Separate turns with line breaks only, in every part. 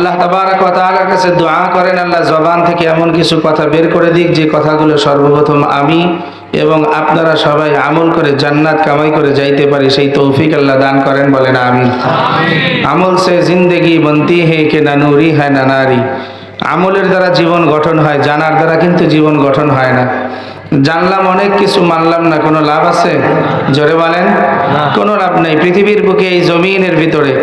আল্লাহ তাবারক ওয়া তাআলার কাছে দোয়া করেন, আল্লাহ জবান থেকে এমন কিছু কথা বের করে দিক যে কথাগুলো সর্বপ্রথম আমি এবং আপনারা সবাই আমল করে জান্নাত কামাই করে যাইতে পারি, সেই তৌফিক আল্লাহ দান করেন, বলেন আমিন। আমল সে জিন্দেগি বনতি হে কে না নুরি হ্যায় না নারী। আমলের দ্বারা জীবন গঠন হয়, জানার দ্বারা কিন্তু জীবন গঠন হয় না। জানলাম অনেক কিছু, মানলাম না, কোনো লাভ আছে? জোরে বলেন, কোনো লাভ নেই। পৃথিবীর বুকে এই জমিনের ভিতরে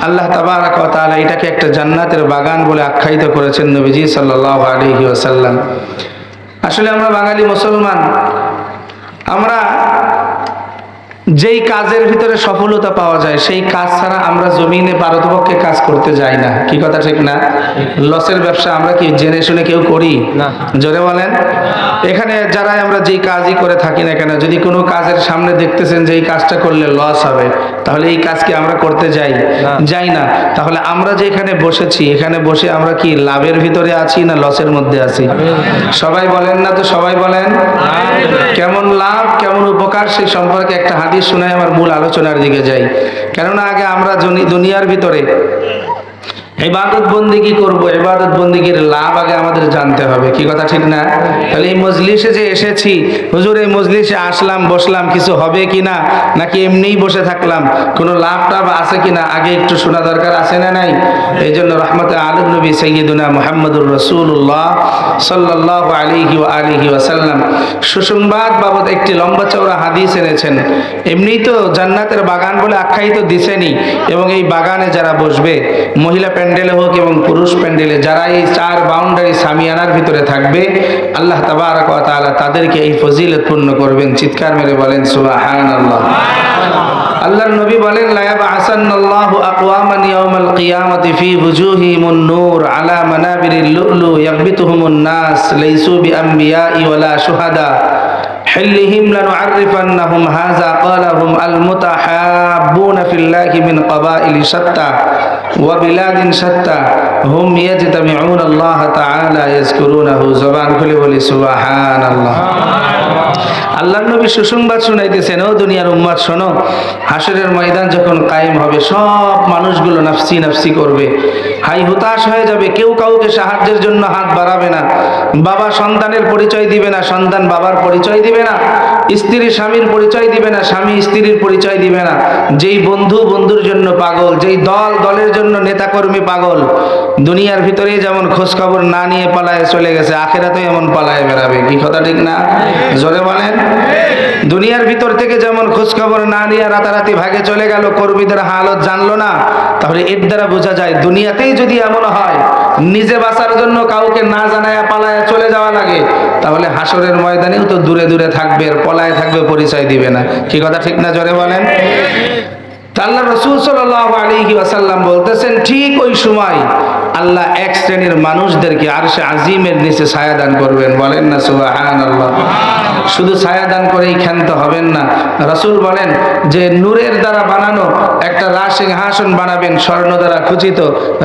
আল্লাহ তাবারক ওয়া তাআলা এটাকে একটা জান্নাতের বাগান বলে আখ্যায়িত করেছেন নবীজি সাল্লাল্লাহু আলাইহি ওয়াসাল্লাম। আসলে আমরা বাঙালি মুসলমান, আমরা যেই কাজের ভিতরে সফলতা পাওয়া যায় সেই কাজ ছাড়া আমরা জমিনে পারতপক্ষে কাজ করতে যাই না। কি কথা ঠিক না? লসের ব্যবসা আমরা কি জেনে শুনে কেউ করি না? জোরে বলেন। এখানে যারা আমরা যেই কাজই করে থাকি না কেন, যদি কোনো কাজের সামনে দেখতেছেন যে এই কাজটা করলে লস হবে, তাহলে এই কাজ কি আমরা করতে যাই না? তাহলে আমরা যে এখানে বসেছি, এখানে বসে আমরা কি লাভের ভিতরে আছি না লসের মধ্যে আছি? সবাই বলেন না তো, সবাই বলেন। কেমন লাভ, কেমন উপকার, সেই সম্পর্কে একটা হাদিস শোনায় আমার মূল আলোচনার দিকে যাই। কেননা আগে আমরা দুনিয়ার ভিতরে ইবাদত বন্দেগী করবো, ইবাদত বন্দেগীর লাভ আগে আমাদের জানতে হবে। কি কথা ঠিক না? তাহলে এই মজলিসে যে এসেছি, হুজুর এই মজলিসে আসলাম, বসলাম, কিছু হবে কিনা, নাকি এমনিই বসে থাকলাম, কোনো লাভ টাভ আছে কিনা, আগে একটু শোনা দরকার আছে না নাই? এই জন্য রহমতে আলম নবী সাইয়্যিদুনা মুহাম্মদুর রাসূলুল্লাহ সাল্লাল্লাহু আলাইহি ওয়া আলিহি ওয়াসাল্লাম সুসংবাদ বাবদ একটি লম্বা চওড়া হাদিস এনেছেন। এমনিই তো জান্নাতের বাগান বলে আখ্যায়িত দিছেনই, এবং এই বাগানে যারা বসবে, মহিলা প্যান্ডেলে হোক এবং পুরুষ প্যান্ডেলে, যারা এই চার বাউন্ডারি সামিয়ানার ভিতরে থাকবে, আল্লাহ তাবারক ওয়া তাআলা তাদেরকে এই ফজিলত পূর্ণ করবেন। চিৎকার মেরে বলেন সুবহানাল্লাহ। আল্লাহর নবী বলেন, লা ইয়াবআসান্নাল্লাহু আকওয়ামান ইয়াওমাল কিয়ামাতি ফি বুজুহিহিমুন নূর আলা মানাবিরিল লুলু ইয়াগবিতুহুমুন নাস লাইসু বিআমবিয়াই ওয়ালা শুহাদা حلهم لنعرفنهم هذا قالهم المتحابون في الله من قبائل شتى وبلاد شتى هم يجتمعون الله تعالى يذكرونه زبان খুলে বলি সুবহানাল্লাহ। আল্লাহর নবী সুসংবাদ শুনাইতেছেন, ও দুনিয়ার উম্মত শোনো, হাসরের ময়দান যখন কায়েম হবে, সব মানুষগুলো নাফসি নাফসি করবে, হাই হুতাশ হয়ে যাবে, কেউ কাউকে সাহায্যের জন্য হাত বাড়াবে না। বাবা সন্তানের পরিচয় দিবে না, সন্তান বাবার পরিচয় দিবে না, স্ত্রী স্বামীর পরিচয় দিবে না, স্বামী স্ত্রীর পরিচয় দিবে না। যেই বন্ধু বন্ধুর জন্য পাগল, যেই দল দলের জন্য নেতাকর্মী পাগল, দুনিয়ার ভিতরে যেমন খোঁজ খবর না নিয়ে পালায় চলে গেছে, আখেরাতেও এমন পালায় বেড়াবে। কি কথা ঠিক না? জোরে বলেন। দুনিয়ার ভিতর থেকে যেমন খোঁজ খবর না নিয়ে রাতারাতি ভাগে চলে গেল, কর্মীদের হালত জানলো না, তাহলে এর দ্বারা বোঝা যায় দুনিয়াতেই যদি এমন হয়, নিজে বাঁচার জন্য কাউকে না জানায়া পালায়া চলে যাওয়া লাগে, তাহলে হাসরের ময়দানেও তো দূরে দূরে থাকবে, আর পলায় থাকবে, পরিচয় দিবে না। কি কথা ঠিক না? জোরে বলেন। আল্লাহ রাসূল সাল্লাল্লাহু আলাইহি ওয়াসাল্লাম বলতেছেন, ঠিক ওই সময় আল্লাহ এক শ্রেণীর মানুষদেরকে আরশে আজিমের নিচে ছায়া দান করবেন। বলেন না সুবহানাল্লাহ। শুধু ছায়া দান করেই ক্ষান্ত হবেন না, রাসূল বলেন যে নূরের দ্বারা বানানো একটা রাজ সিংহাসন বানাবেন, স্বর্ণ দ্বারা খচিত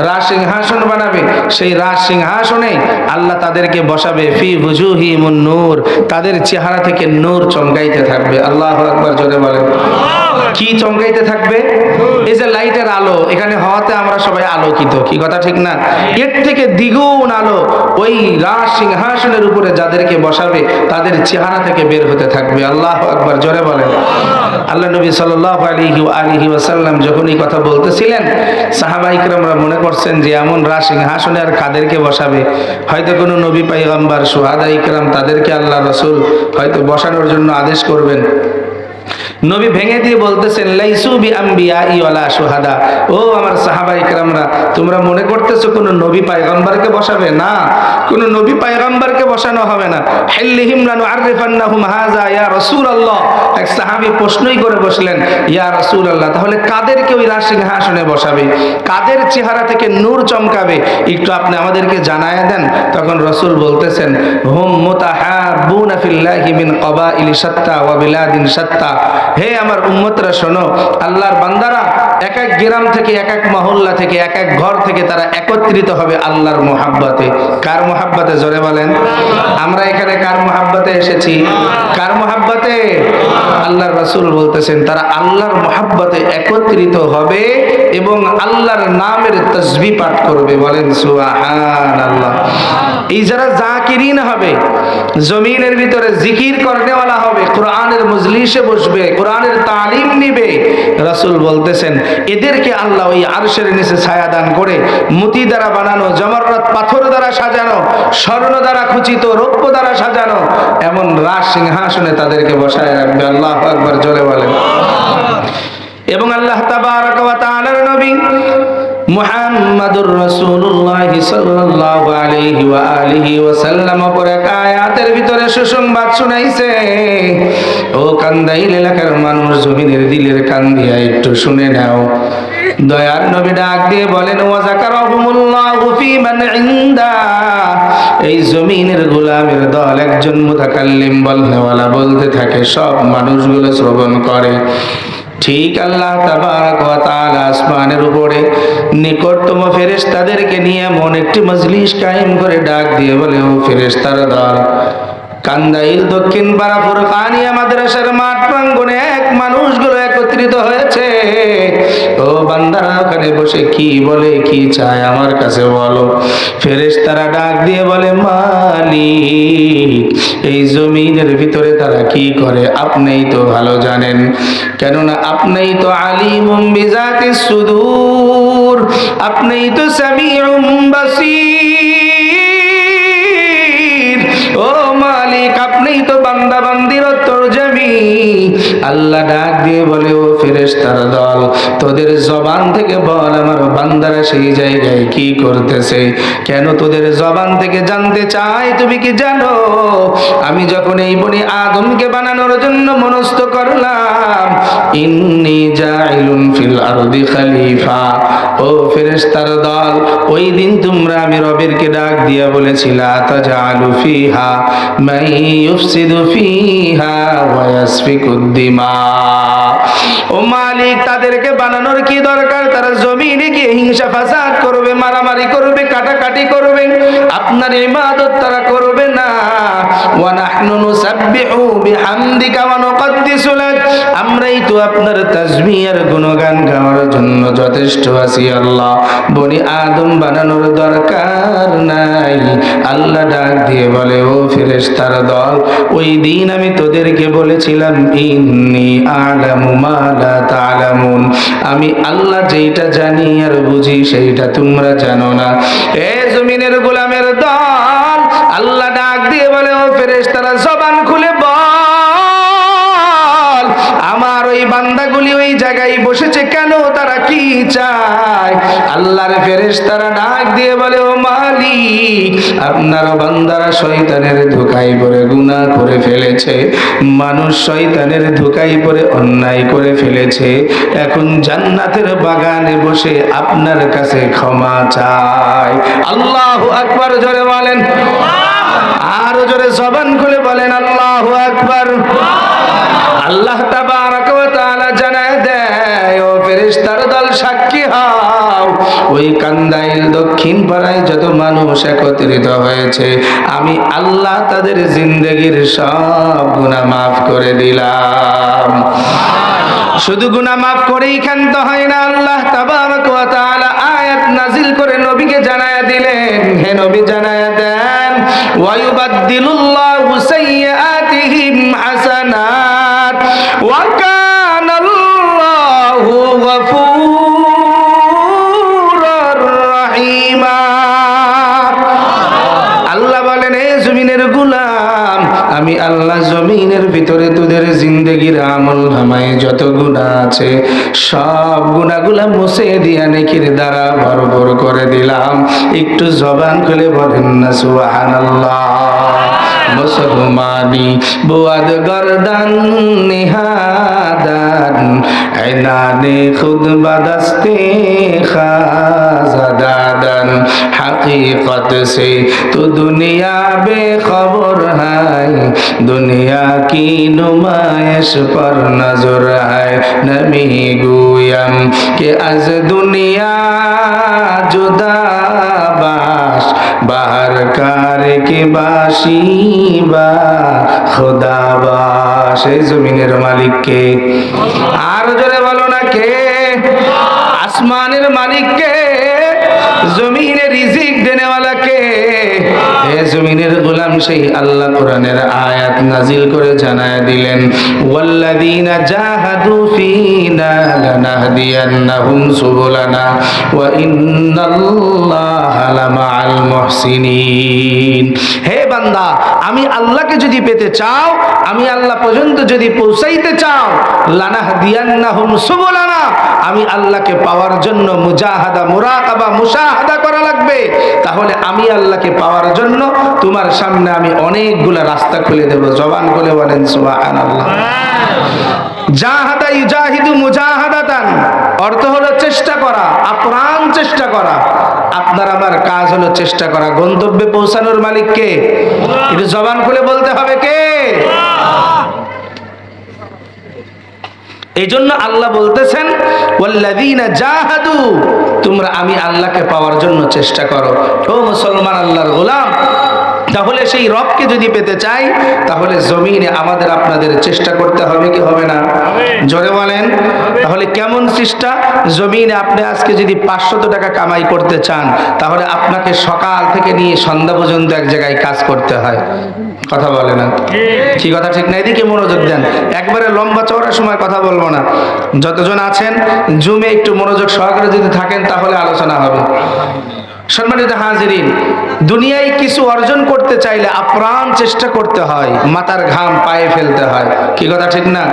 রাজ সিংহাসন বানাবে। সেই রাজ সিংহাসনে আল্লাহ তাদেরকে বসাবে, ফি বুজুহিহিমুন নূর, তাদের চেহারা থেকে নূর চমকাইতে থাকবে। আল্লাহু আকবার, জোরে বলেন। কি চমকাইতে থাকবে? এই যে লাইটের আলো এখানে হওয়াতে আমরা সবাই আলোকিত। কি কথা ঠিক না? এর থেকে দ্বিগুণ আলো ওই রাজ সিংহাসনের উপরে যাদেরকে বসাবে তাদের চেহারা থেকে বের হতে থাকবে। আল্লাহু আকবার, জোরে বলেন। আল্লাহ নবী সাল্লাল্লাহু আলাইহি ওয়াসাল্লাম যখন এই কথা বলতেছিলেন, সাহাবায়ে কেরামরা মনে করছেন যে এমন রাজ সিংহাসনে আর কাদেরকে বসাবে? হয়তো কোনো নবী পয়গম্বর, শুহাদায়ে কেরাম, তাদেরকে আল্লাহ রাসূল হয়তো বসানোর জন্য আদেশ করবেন। নবী ভেঙে দিয়ে বলতেছেন, লাইসু বিআমবিয়াই ওয়ালা শুহাদা, ও আমার সাহাবায়ে কেরামরা, তোমরা মনে করতেছো কোন নবী পয়গম্বরকে বসাবে? না, কোন নবী পয়গম্বরকে বসানো হবে না। হিল্লিহিম লানুআরিফান্নাহুম হাযা ইয়া রাসূলুল্লাহ। এক সাহাবী প্রশ্নই করে বসলেন, ইয়া রাসূলুল্লাহ, তাহলে কাদেরকে ওই রাজ সিংহাসনে বসাবে, কাদের চেহারা থেকে নূর চমকাবে, একটু আপনি আমাদেরকে জানায়া দেন। তখন রাসূল বলতেছেন, হুম মুতাহাব্বুনা ফিল্লাহি মিন কবাইলি শাত্তা ওয়া বিলাদিন শাত্তা, হে আমার উম্মতরা শোনো, আল্লাহর বান্দারা এক এক গ্রাম থেকে, এক এক মহল্লা থেকে, এক এক ঘর থেকে তারা একত্রিত হবে আল্লাহর মোহাব্বতে। কার মোহাব্বতে? জোরে বলেন। আমরা এখানে কার মোহাব্বতে এসেছি? কার মোহাব্বতে? আল্লাহর রাসূল বলতেছেন তারা আল্লাহর মোহাব্বতে একত্রিত হবে এবং আল্লাহর নামের তাসবিহ পাঠ করবে। বলেন সুবহানাল্লাহ। এই যারা জাকিরিন হবে, জমিনের ভিতরে জিকির করনেওয়ালা হবে, কোরআনের মজলিসে বসবে, কোরআনের তালিম নিবে, রাসূল বলতেছেন এদেরকে আল্লাহ ওই আরশের নিচে ছায়া দান করে মতি দ্বারা বানানো, জমররাত পাথর দ্বারা সাজানো, স্বর্ণ দ্বারা খচিত, রৌপ্য দ্বারা সাজানো এমন রাজ সিংহাসনে তাদেরকে বসায় রাখবে। আল্লাহু আকবার, জোরে বলেন। এবং আল্লাহ তাবারক ওয়া তাআলার নবী মুহাম্মাদুর রাসূলুল্লাহ সাল্লাল্লাহু আলাইহি ওয়া আলিহি ওয়াসাল্লাম পরে আয়াতের ভিতরে সুসংবাদ শুনাইছে। ও কান্দাইল এলাকার মানুষ, জমিনের দিলের কান দিয়া একটু শুনে নাও। দয়ার নবী ডাক দিয়ে বলেন ওয়া যাকারাহুমুল্লাহু ফি মান ইনদা। এই জমিনের গোলামের দল একজন মুতাকাল্লিম বলনেওয়ালা বলতে থাকে, সব মানুষগুলো শ্রবণ করে। ঠিক আল্লাহ তাবারক ওয়া তাআলা আসমানের উপরে নিকটতম ফেরেশতাদেরকে নিয়ে এমন একটি মজলিস কায়েম করে ডাক দিয়ে বলে, ও ফেরেশতার দল, কান্দাইল দক্ষিণ পাড়া ফুরকানিয়া মাদ্রাসার মাঠ প্রাঙ্গণে এক মানুষগুলো একত্রিত হয়েছে। ও বান্দারা ওখানে বসে কি বলে, কি চায় আমার কাছে বলো। ফেরেশতারা ডাক দিয়ে বলে, মালিক, এই জমিনের ভিতরে তারা কি করে আপনিই তো ভালো জানেন, কেননা আপনিই তো আলিমুম বিজাতিস সুদূর, আপনিই তো সামিউম বাসীর। ও মালিক, আপনিই তো বান্দা বান্দির তরজমি। আল্লাহ ডাক দিয়ে বলে, ও ফেরেশতার দল, তোদের জবান থেকে বল আমার বান্দারা সেই জায়গায় কি করতেছে। কেন তোদের জবান থেকে জানতে চাই, তুমি কি জানো আমি যখন এই বনি আদমকে বানানোর জন্য মনস্থ করলাম, ইন্নী জাইলুন ফিল আরদি খলিফা। ও ফেরেশতার দল, ওই দিন তোমরা আমি রবেরকে ডাক দিয়া বলেছিলা, তাজালু ফিহা মান ইউফসিদু ফিহা ওয়া ইয়াসফিকুদ দিমা। ও মালিক, তাদেরকে বানানোর কি দরকার? তারা জমিনে গিয়ে হিংসা ফাসাদ করবে, মারামারি করবে, কাটাকাটি করবে, আপনার ইবাদত তারা করবে না। ওয়া নাহনু নুসাব্বিহু বিহামদিকা ওয়া নুকদ্দিসু লাক, আমরাই তো আপনার তাসবিহ আর গুণগান গাওয়ার জন্য যথেষ্ট আছি আল্লাহ, বনি আদম বানানোর দরকার নাই। আল্লাহ ডাক দিয়ে বলে, ও ফেরেশতার দল, ওই দিন আমি তোদেরকে বলেছিলাম, ইন্নী আ'লামু মা লা তা'লামুন, আমি আল্লাহ যেটা জানি আর বুঝি সেইটা তোমরা জানো না। এ জমিনের গোলামের দল, আল্লাহ ডাক দিয়ে বলে, ও ফেরেশতারা জবান খুলে বল, আমার ওই বান্দাগুলি ওই জায়গায় বসেছে কেন, তারা কি চায়? আল্লাহর ফেরেশতারা ডাক দিয়ে বলে, ও মালিক, আপনার বান্দারা শয়তানের ধোঁকায় পড়ে গুনাহ করে ফেলেছে, মানুষ শয়তানের ধোঁকায় পড়ে অন্যায় করে ফেলেছে, এখন জান্নাতের বাগানে বসে আপনার কাছে ক্ষমা চায়। আল্লাহু আকবার, জোরে বলেন। আরো জোরে জবান খুলে বলেন আল্লাহু আকবার। আল্লাহ তাবারক ওয়া তাআলা জানায় দেয়, ও ফেরেশতার দল সাক্ষী হও, ওই কান্দাইল দক্ষিণ পাড়ায় যত মানুষ একত্রিত হয়েছে, আমি আল্লাহ তাদের জিন্দেগির সব গুনাহ মাফ করে দিলাম। শুধু গুনাহ মাফ করেই ক্ষান্ত হয় না, আল্লাহ তাবারক ওয়া তাআলা আয়াত নাজিল করে নবীকে জানায়া দিলেন, হে নবী জানায়া দেন, ওয়া ইউবাদদিলুল্লাহু সাইয়্যাতিহিম হাসানাত ওয়া কানাল্লাহু গফুরুর রহিমা। আল্লাহ বলেন, হে জমিনের গোলাম, আমি আল্লাহ জমিনের ভিতরে তোদের জিন্দেগির আমল নামায় যত গুনাহ আছে সব গুনাহগুলা মুছে দিয়া নেকির দ্বারা ভরপুর করে দিলাম। একটু জবান খুলে বলেন না সুবহানাল্লাহ। মুসলমানি বুয়াদ গর্দান নিহাদান ऐनाने खुद बदस्ते खाज़दादन हकीकत से तो दुनिया बेखबर है दुनिया की नुमाइश पर नजर है नमी गुयम के अज दुनिया जुदा बाश बाहर कार के बाशी बा खुदा बाश जमीনের মালিক কে আর জোরে বলো না কে আসমানের মালিক কে জমিনে রিজিক দেনেওয়ালা কে হে জমিনের গোলাম সেই আল্লাহ কোরআনের আয়াত নাজিল করে জানায় দিলেন ওয়াল্লাযীনা জাহাদু ফীনা লানাহদিয়ান্নাহুম সুবুলানা ওয়া ইন্নাল্লাহা লামাআল মুহসিনিন। হে বান্দা, আমি আল্লাহকে যদি পেতে চাও, আমি আল্লাহ পর্যন্ত যদি পৌঁছাইতে চাও, লানাহদিয়ান্নাহুম সুবুলানা, আমি আল্লাহকে পাওয়ার জন্য মুজাহাদা, মুরাকাবা, মুশাহাদা করা লাগবে। তাহলে আমি আল্লাহকে পাওয়ার জন্য তোমার সামনে আমি অনেকগুলা রাস্তা খুলে দেব। জবান খুলে বলেন সুবহানাল্লাহ। জাহাদা ইউজাহিদু মুজাহাদাতান, অর্থ হলো চেষ্টা করা, আপ্রাণ চেষ্টা করা। আপনার আমার কাজ হলো চেষ্টা করা। গন্তব্যে পৌঁছানোর মালিক কে? একটু জবান খুলে বলতে হবে কে? এই জন্য আল্লাহ বলতেছেন ওয়াল্লাযীনা জাহাদু, তোমরা আমি আল্লাহকে পাওয়ার জন্য চেষ্টা করো। ও মুসলমান আল্লাহর গোলাম, তাহলে সেই রবকে যদি পেতে চাই, তাহলে জমিনে আমাদের আপনাদের চেষ্টা করতে হবে কি হবে না? জোরে বলেন। তাহলে কেমন চেষ্টা? জমিনে আপনি আজকে যদি 500 টাকা কামাই করতে চান, তাহলে আপনাকে সকাল থেকে নিয়ে সন্ধ্যা পর্যন্ত এক জায়গায় কাজ করতে হয়। কথা বলে না, কি কথা ঠিক না? এদিকে মনোযোগ দেন। একবারে লম্বা চওড়া সময় কথা বলবো না। যতজন আছেন জুমে একটু মনোযোগ সহকারে যদি থাকেন তাহলে আলোচনা হবে। সম্মানিত হাজিরিন, দুনিয়ায় কিছু অর্জন করতে চাইলে আপ্রাণ চেষ্টা করতে হয়, মাথার ঘাম পায়ে ফেলতে হয়। কি কথা ঠিক না?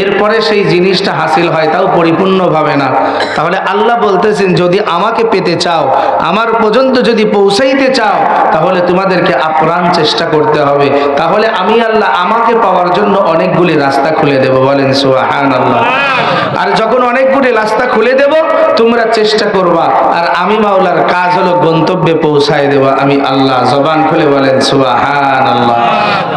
এরপরে সেই জিনিসটা হাসিল হয়, তাও পরিপূর্ণভাবে না। তাহলে আল্লাহ বলতেছেন, যদি আমাকে পেতে চাও, আমার পর্যন্ত যদি পৌঁছাইতে চাও, তাহলে তোমাদেরকে আপ্রাণ চেষ্টা করতে হবে। তাহলে আমি আল্লাহ আমাকে পাওয়ার জন্য অনেকগুলি রাস্তা খুলে দেব। বলেন সুবহানাল্লাহ। আর যখন অনেকগুলি রাস্তা খুলে দেব, তোমরা চেষ্টা করবা, আর আমি মাওলার কাজ হলো গন্তব্যে পৌঁছায় দেওয়া। আমি আল্লাহ। জবান খুলে বলেন সুবহানাল্লাহ।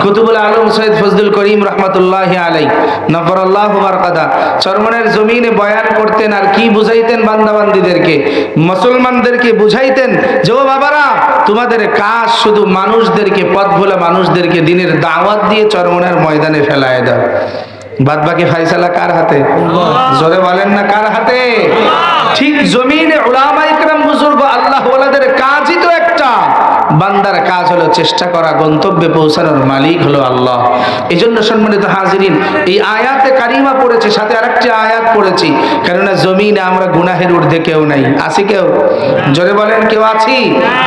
কুতুবুল আলম সৈয়দ ফজলুল করিম রাহমাতুল্লাহি আলাইহি নফরাল্লাহু বারকাতা চরমনের জমিনে বয়ান করতেন। আর কি বুঝাইতেন? বান্দাবান্দীদেরকে, মুসলমানদেরকে বুঝাইতেন যে ও বাবারা, তোমাদের কাজ শুধু মানুষদেরকে, পথ ভোলা মানুষদেরকে দিনের দাওয়াত দিয়ে চরমনের ময়দানে ফেলায় দাও। বাদ বাকি ফাইসালা কার হাতে? জোরে বলেন না, কার হাতে? ঠিক জমিনে উলামা ইকরাম, বুজুর্গ, আল্লাহ ওয়ালাদের কাজই তো একটা। বান্দার কাজ হলো চেষ্টা করা, গন্তব্যে পৌঁছানোর মালিক হলো আল্লাহ। এই জন্য সম্মানিত হাজিরিন, এই আয়াতে কারিমা পড়েছি, সাথে আরেকটি আয়াত পড়েছি। কেননা জমিনে আমরা গুনাহের ঊর্ধ্বে কেউ নাই। আছি কেউ? জোরে বলেন, কেউ আছি?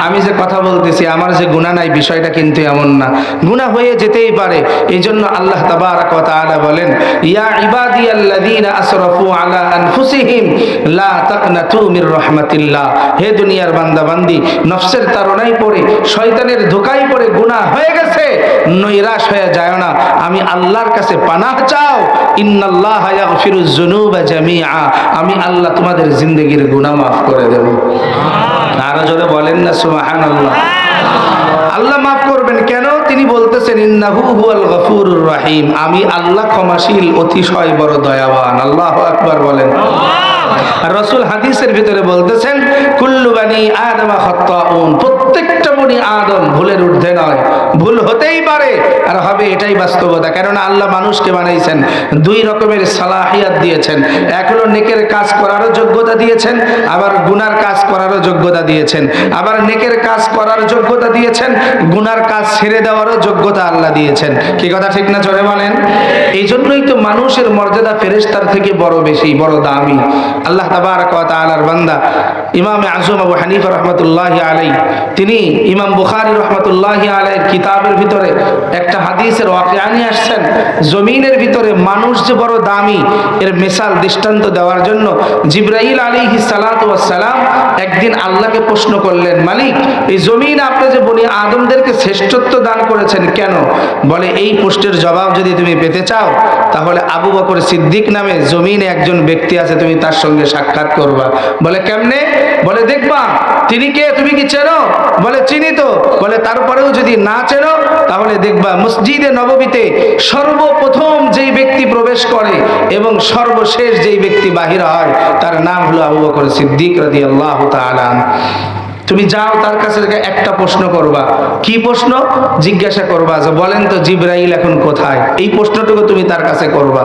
আমি যে কথা বলতেছি, আমার যে গুনাহ নাই, বিষয়টা কিন্তু এমন না। গুনাহ হয়ে যেতেই পারে। এই জন্য আল্লাহ তাবারাক ওয়া তাআলা বলেন, ইয়া ইবাদিয়াল্লাযীনা আসরাফু আলা আনফুসিহিম লা তাকনাতু মির রাহমাতিল্লাহ। হে দুনিয়ার বান্দা বান্দি, নফসের তাড়নায় পড়ে, শয়তানের ধোঁকায় পড়ে গুনাহ হয়ে গেছে, নৈরাশ হয়ে যায় না। আমি আল্লাহর কাছে পানাহ চাও। ইন্নাল্লাহা ইয়াগফিরুয যুনুবা জামিআ। আমি আল্লাহ তোমাদের জিন্দেগীর গুনাহ মাফ করে দেব। আরো জোরে বলেন না সুবহানাল্লাহ। আল্লাহ মাফ করবেন কেন? তিনি বলতেছেন, ইন্নাহু হুয়াল গফুরুর রহিম। আমি আল্লাহ ক্ষমাশীল, অতিশয় বড় দয়াবান। আল্লাহু আকবার বলেন। রাসূল হাদিসের ভিতরে বলতেছেন, কুল্লু বানি আদম খাত্তাউন। প্রত্যেকটা বনি আদম ভুলের ঊর্ধ্বে নয়, ভুল হতেই পারে আর হবে, এটাই বাস্তবতা। কেননা আল্লাহ মানুষকে বানাইছেন, দুই রকমের সালাহিয়াত দিয়েছেন। এক হলো নেকের কাজ করারও যোগ্যতা দিয়েছেন, আবার গুনার কাজ করারও যোগ্যতা দিয়েছেন। আবার নেকের কাজ করার যোগ্যতা দিয়েছেন, গুনার কাজ ছেড়ে দেওয়ারও যোগ্যতা আল্লাহ দিয়েছেন। কি কথা ঠিক না? জোরে বলেন। এই জন্যই তো মানুষের মর্যাদা ফেরেশতার থেকে বড় বেশি, বড় দামি। আল্লাহ তাবারক ওয়া তাআলার বান্দা ইমাম আযম আবু হানিফা রাহমাতুল্লাহি আলাইহি তিনি ইমাম বুখারী রাহমাতুল্লাহি আলাইহির কিতাবের ভিতরে একটা হাদিসের ওয়াকিয়া নিয়ে আসছেন। জমিনের ভিতরে মানুষ যে বড় দামি এর মিসাল দৃষ্টান্ত দেওয়ার জন্য জিবরাইল আলাইহিস সালাতু ওয়াস সালাম একদিন আল্লাহকে প্রশ্ন করলেন, মালিক এই জমিন আপনি যে বনি আদমদেরকে শ্রেষ্ঠত্ব দান করেছেন কেন? বলে এই প্রশ্নের জবাব যদি তুমি পেতে চাও তাহলে আবু বকর সিদ্দিক নামে জমিনে একজন ব্যক্তি আছে, তুমি তার সঙ্গে সাক্ষাৎ করবা। বলে কেমনে? বলে দেখবা তিনি কে, তুমি কি চেনো? বলে চিনি তো। বলে তারপরেও যদি না চেনো তাহলে দেখবা মসজিদে নববীতে সর্বপ্রথম যেই ব্যক্তি প্রবেশ করে এবং সর্বশেষ যেই ব্যক্তি বাহির হয় তার নাম হলো আবু বকর সিদ্দিক রাদিয়াল্লাহু তাআলা। তুমি যাও তার কাছে একটা প্রশ্ন করবা। কি প্রশ্ন? জিজ্ঞাসা করবা যে বলেন তো জিবরাইল এখন কোথায়? এই প্রশ্নটুকু তুমি তার কাছে করবা।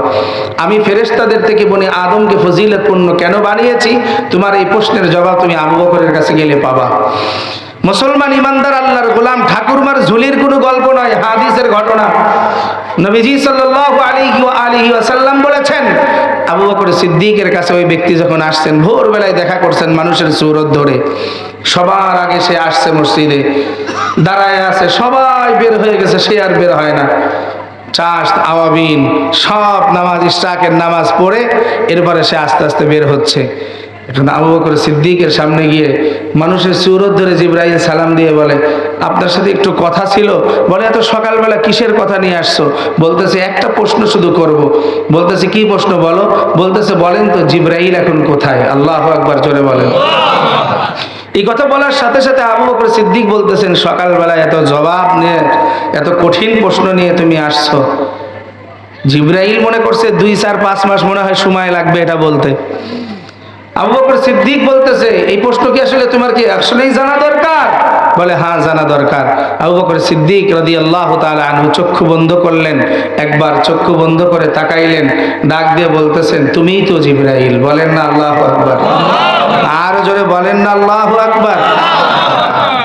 আমি ফেরেশতাদের থেকে বনি আদমকে ফজিলতপূর্ণ কেন বানিয়েছি, তোমার এই প্রশ্নের জবাব তুমি আবু বকরের কাছে গেলে পাবা। মুসলমান ইমানদার আল্লাহর গোলাম ঠাকুরমার ঝুলির কোনো গল্প নয়, হাদিসের ঘটনা। নবীজি সাল্লাল্লাহু আলাইহি ওয়াসাল্লাম বলেছেন, আবু বকর সিদ্দিকের কাছে ওই ব্যক্তি যখন আসছেন, ভোরবেলায় দেখা করছেন মানুষের সুরত ধরে, সবার আগে সে আসছে, মসজিদে দাঁড়ায় আছে, সবাই বের হয়ে গেছে, সে আর বের হয় না। চাষ আওয়াবিন সব নামাজ ইশরাকের নামাজ পড়ে এরপরে সে আস্তে আস্তে বের হচ্ছে। এখন আবু বকর সিদ্দিকের সামনে গিয়ে মানুষের সুরত ধরে জিবরাইল সালাম দিয়ে বলে, আপনার সাথে একটু কথা ছিল। বলে এত সকালবেলা কিসের কথা নিয়ে আসছো? বলতেছে একটা প্রশ্ন শুধু করব। বলতেছে কি প্রশ্ন বলো? বলতেছে বলেন তো জিবরাইল এখন কোথায়? আল্লাহু আকবার, জোরে বলেন। এই কথা বলার সাথে সাথে আবু বকর সিদ্দিক বলতেছেন, সকালবেলা এত জবাব নিয়ে, এত কঠিন প্রশ্ন নিয়ে তুমি আসছো। জিবরাইল মনে করছে 2, 4, 5 মাস মনে হয় সময় লাগবে এটা বলতে। আবু বকর সিদ্দিক বলতেছে, এই প্রশ্ন কি আসলে তোমার কি আসলেই জানা দরকার? বলে হ্যাঁ জানা দরকার। আবু বকর সিদ্দিক রাদিয়াল্লাহু তাআলা আনহু চক্ষু বন্ধ করলেন, একবার চক্ষু বন্ধ করে তাকাইলেন, ডাক দিয়ে বলতেছেন, তুমিই তো জিবরাইল। বলেন না আল্লাহু আকবার, আর জোরে বলেন না আল্লাহু আকবার।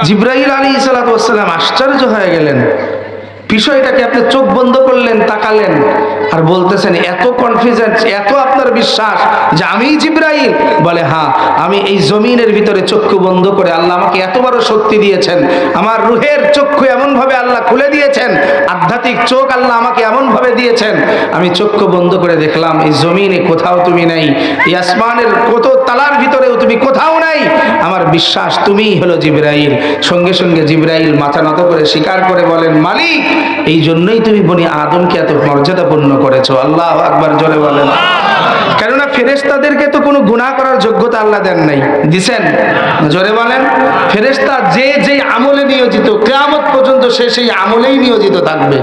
জিবরাইল আলাইহিস সালাতু ওয়াস সালাম আশ্চর্য হয়ে গেলেন। বিষয়টাকে আপনি চোখ বন্ধ করলেন, তাকালেন আর বলতেছেন এত কনফিডেন্স, এত আপনার বিশ্বাস যে আমিই জিবরাইল? বলে হ্যাঁ, আমি এই জমিনের ভিতরে চক্ষু বন্ধ করে আল্লাহ আমাকে এত বড় শক্তি দিয়েছেন, আমার রুহের চক্ষু এমন ভাবে আল্লাহ খুলে দিয়েছেন, আধ্যাত্মিক চোখ আল্লাহ আমাকে এমন ভাবে দিয়েছেন, আমি চক্ষু বন্ধ করে দেখলাম এই জমিনে কোথাও তুমি নাই, এই আসমানের কত তালার ভিতরেও তুমি কোথাও নাই, আমার বিশ্বাস তুমিই হলো জিবরাইল। সঙ্গে সঙ্গে জিবরাইল মাথা নত করে স্বীকার করে বলেন, মালিক এই জন্যই তুমি বনি আদমকে এত মর্যাদাপূর্ণ করেছো। আল্লাহু আকবার, জোরে বলেন। কেননা ফেরেশতাদেরকে তো কোনো গুনাহ করার যোগ্যতা আল্লাহ দেন নাই, দিছেন? জোরে বলেন। ফেরেশতা যে যেই আমলে নিয়োজিত, কিয়ামত পর্যন্ত সে সেই আমলেই নিয়োজিত থাকবে।